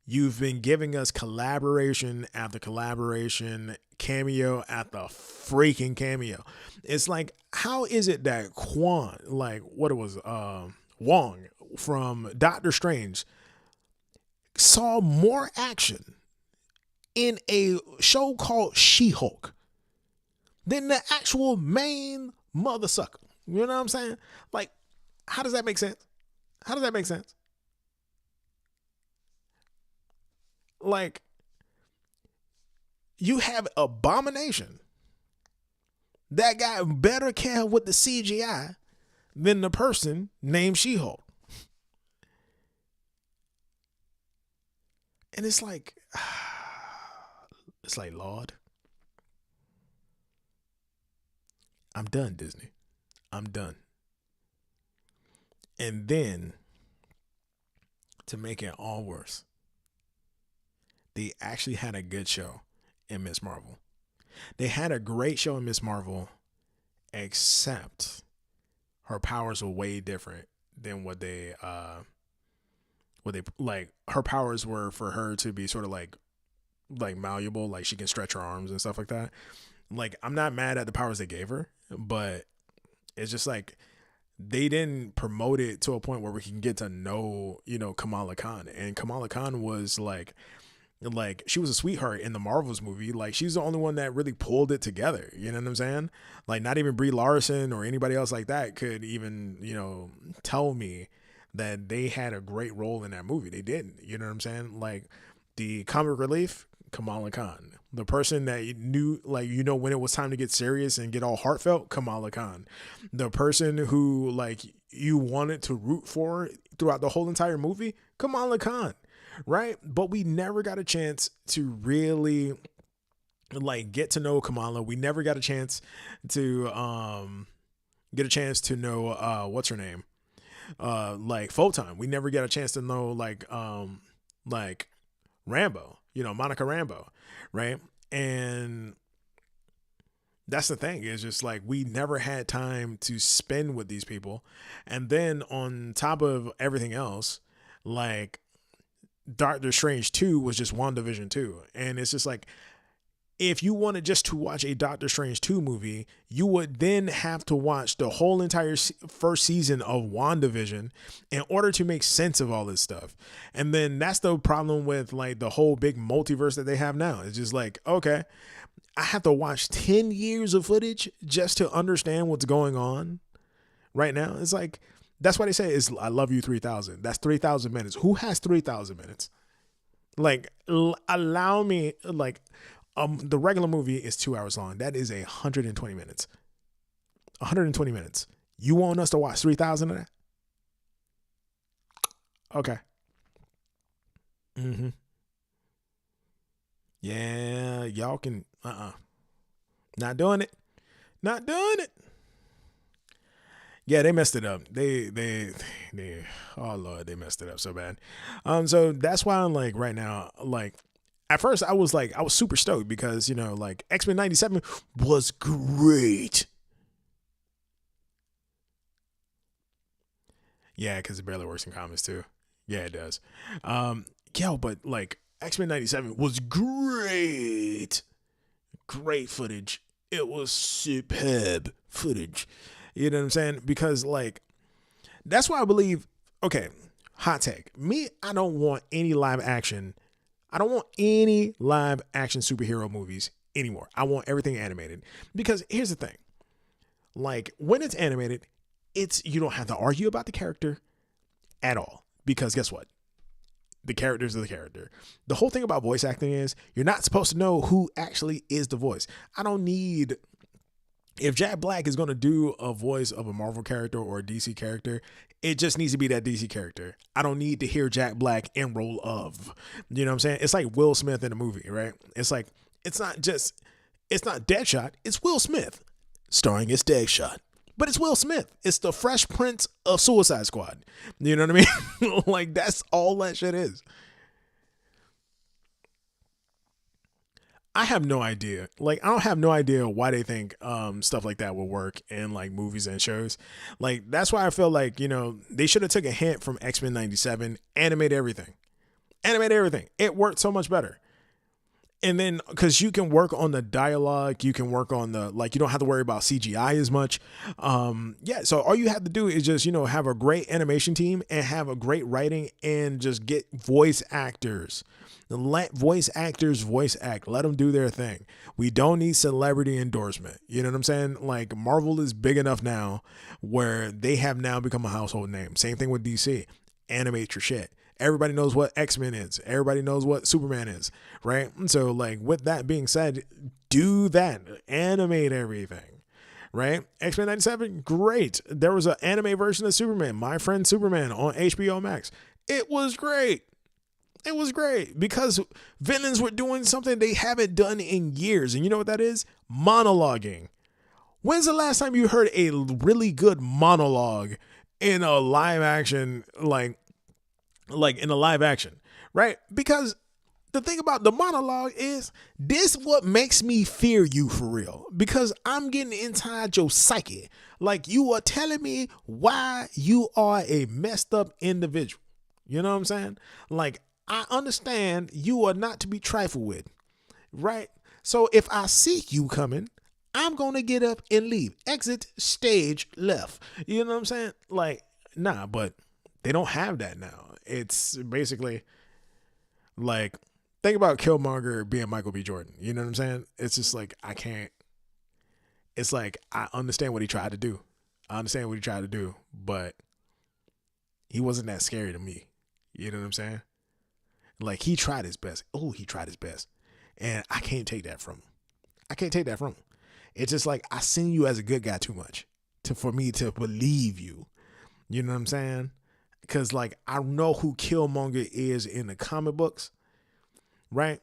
[SPEAKER 1] you've been giving us collaboration after collaboration, cameo after freaking cameo. It's like, how is it that Wong from Doctor Strange saw more action in a show called She-Hulk than the actual main mother sucker? You know what I'm saying? Like, how does that make sense? How does that make sense? Like, you have Abomination that got better care with the CGI than the person named She-Hulk. And it's like, Lord, I'm done, Disney. I'm done. And then, to make it all worse, they actually had a good show in Miss Marvel. They had a great show in Miss Marvel, except her powers were way different than what they like. Her powers were for her to be sort of like malleable, like she can stretch her arms and stuff like that. Like, I'm not mad at the powers they gave her, but it's just like they didn't promote it to a point where we can get to know, Kamala Khan. And Kamala Khan was like Like, she was a sweetheart in the Marvels movie. Like, she's the only one that really pulled it together. You know what I'm saying? Like, not even Brie Larson or anybody else like that could even, tell me that they had a great role in that movie. They didn't. You know what I'm saying? Like, the comic relief, Kamala Khan. The person that you knew, like, when it was time to get serious and get all heartfelt, Kamala Khan. The person who, like, you wanted to root for throughout the whole entire movie, Kamala Khan. Right? But we never got a chance to really, like, get to know Kamala. We never got a chance to know what's her name? Like, Photon. We never got a chance to know, like Rambo, Monica Rambo, right? And that's the thing, is just like, we never had time to spend with these people. And then on top of everything else, like, Doctor Strange 2 was just WandaVision 2. And it's just like, if you wanted just to watch a Doctor Strange 2 movie, you would then have to watch the whole entire first season of WandaVision in order to make sense of all this stuff. And then that's the problem with, like, the whole big multiverse that they have now. It's just like, okay, I have to watch 10 years of footage just to understand what's going on right now. It's like, that's why they say is I love you 3,000. That's 3,000 minutes. Who has 3,000 minutes? Like, allow me, like, the regular movie is 2 hours long. That is 120 minutes. 120 minutes. You want us to watch 3,000 of that? Okay. Mm-hmm. Yeah, y'all can, not doing it. Not doing it. Yeah, they messed it up. They, oh Lord, they messed it up so bad. So that's why I'm like, right now, like, at first I was super stoked because, like, X-Men 97 was great. Yeah, because it barely works in comics too. Yeah, it does. But like, X-Men 97 was great. Great footage. It was superb footage. You know what I'm saying? Because, like, that's why I believe, okay, hot take. Me, I don't want any live action. I don't want any live action superhero movies anymore. I want everything animated. Because here's the thing. Like, when it's animated, you don't have to argue about the character at all. Because guess what? The characters are the character. The whole thing about voice acting is you're not supposed to know who actually is the voice. I don't need... If Jack Black is going to do a voice of a Marvel character or a DC character, it just needs to be that DC character. I don't need to hear Jack Black in role of. You know what I'm saying? It's like Will Smith in a movie, right? It's like, it's not Deadshot. It's Will Smith starring as Deadshot. But it's Will Smith. It's the Fresh Prince of Suicide Squad. You know what I mean? Like, that's all that shit is. I have no idea. Like, I don't have no idea why they think stuff like that will work in, like, movies and shows. Like, that's why I feel like, they should have took a hint from X-Men 97, animate everything. Animate everything. It worked so much better. And then, because you can work on the dialogue, you can work on the, like, you don't have to worry about CGI as much. So all you have to do is just, have a great animation team and have a great writing and just get voice actors. Let voice actors voice act. Let them do their thing. We don't need celebrity endorsement. You know what I'm saying? Like, Marvel is big enough now where they have now become a household name. Same thing with DC. Animate your shit. Everybody knows what X-Men is. Everybody knows what Superman is, right? And so, like, with that being said, do that. Animate everything, right? X-Men 97, great. There was an anime version of Superman, My Friend Superman, on HBO Max. It was great. It was great because villains were doing something they haven't done in years. And you know what that is? Monologuing. When's the last time you heard a really good monologue in a live action, like in a live action, right? Because the thing about the monologue is this what makes me fear you for real, because I'm getting inside your psyche. Like, you are telling me why you are a messed up individual. You know what I'm saying? Like, I understand you are not to be trifled with, right? So if I see you coming, I'm going to get up and leave. Exit stage left. You know what I'm saying? Like, nah, but they don't have that now. It's basically like think about Killmonger being Michael B. Jordan. You know what I'm saying? It's just like, I can't. It's like, I understand what he tried to do. But he wasn't that scary to me. You know what I'm saying? Like, he tried his best. Oh, he tried his best. And I can't take that from him. It's just like, I seen you as a good guy too much for me to believe you. You know what I'm saying? Because, like, I know who Killmonger is in the comic books, right?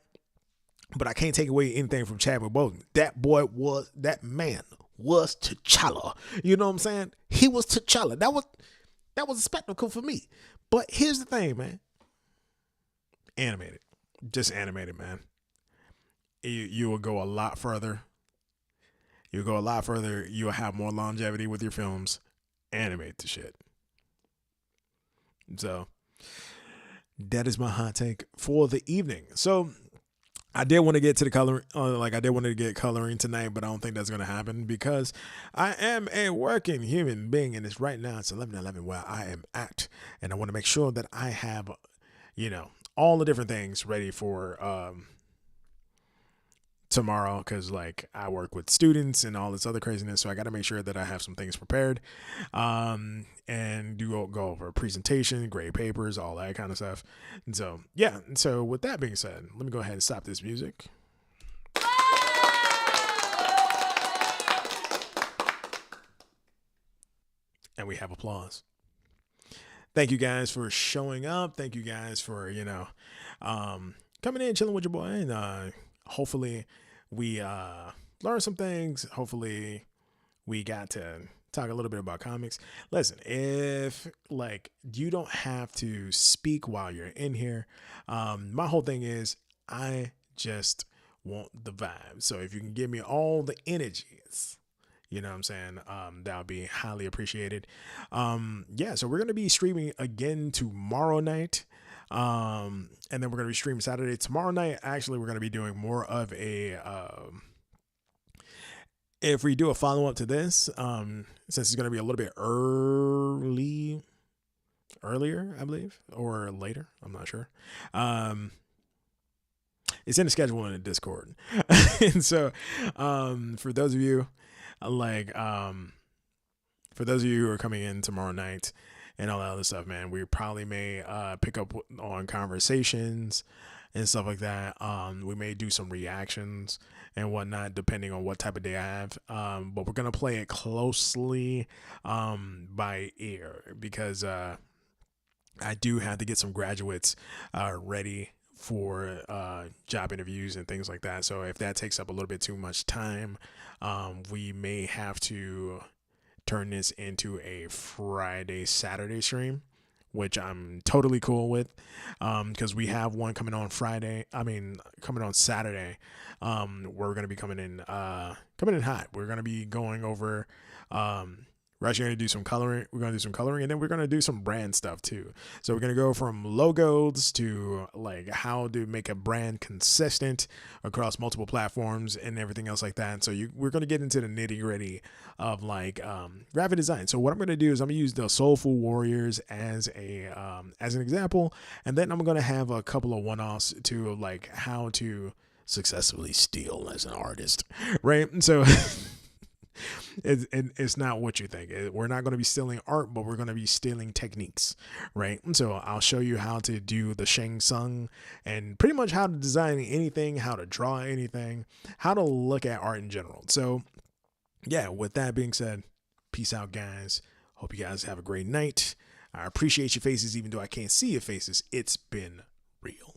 [SPEAKER 1] But I can't take away anything from Chadwick Boseman. That man was T'Challa. You know what I'm saying? He was T'Challa. That was a spectacle for me. But here's the thing, man. Animated. Just animated, man. You will go a lot further. You'll have more longevity with your films. Animate the shit. So that is my hot take for the evening. So I did want to get to the color, I did want to get coloring tonight, but I don't think that's going to happen because I am a working human being, and it's right now, it's 11:11 where I am at, and I want to make sure that I have, all the different things ready for tomorrow, because like I work with students and all this other craziness, so I got to make sure that I have some things prepared, and go over presentation, grade papers, all that kind of stuff. And so yeah, and so with that being said, let me go ahead and stop this music. And we have applause. Thank you guys for showing up. Thank you guys for coming in, chilling with your boy, and hopefully we learned some things. Hopefully we got to talk a little bit about comics. Listen, if like you don't have to speak while you're in here, my whole thing is I just want the vibe. So if you can give me all the energies, you know what I'm saying? That would be highly appreciated. Yeah, so we're going to be streaming again tomorrow night. And then we're going to be streaming Saturday. Tomorrow night, actually, we're going to be doing more of a, if we do a follow-up to this, since it's going to be a little bit earlier, I believe, or later, I'm not sure. It's in the schedule in the Discord. And so, for those of you, for those of you who are coming in tomorrow night and all that other stuff, man, we probably may pick up on conversations and stuff like that. We may do some reactions and whatnot, depending on what type of day I have. But we're going to play it closely by ear, because I do have to get some graduates ready for job interviews and things like that. So if that takes up a little bit too much time, we may have to turn this into a Saturday stream, which I'm totally cool with, because we have one coming on Saturday. We're going to be coming in hot. We're going to be going over, we're actually going to do some coloring. And then we're going to do some brand stuff too. So we're going to go from logos to like how to make a brand consistent across multiple platforms and everything else like that. So we're going to get into the nitty gritty of like graphic design. So what I'm going to do is I'm going to use the Soulful Warriors as an example. And then I'm going to have a couple of one-offs to like how to successfully steal as an artist. Right. And so it's not what you think. We're not going to be stealing art, but we're going to be stealing techniques, right? And so I'll show you how to do the Shang Tsung and pretty much how to design anything, how to draw anything, how to look at art in general. So yeah, with that being said, peace out, guys. Hope you guys have a great night. I appreciate your faces, even though I can't see your faces. It's been real.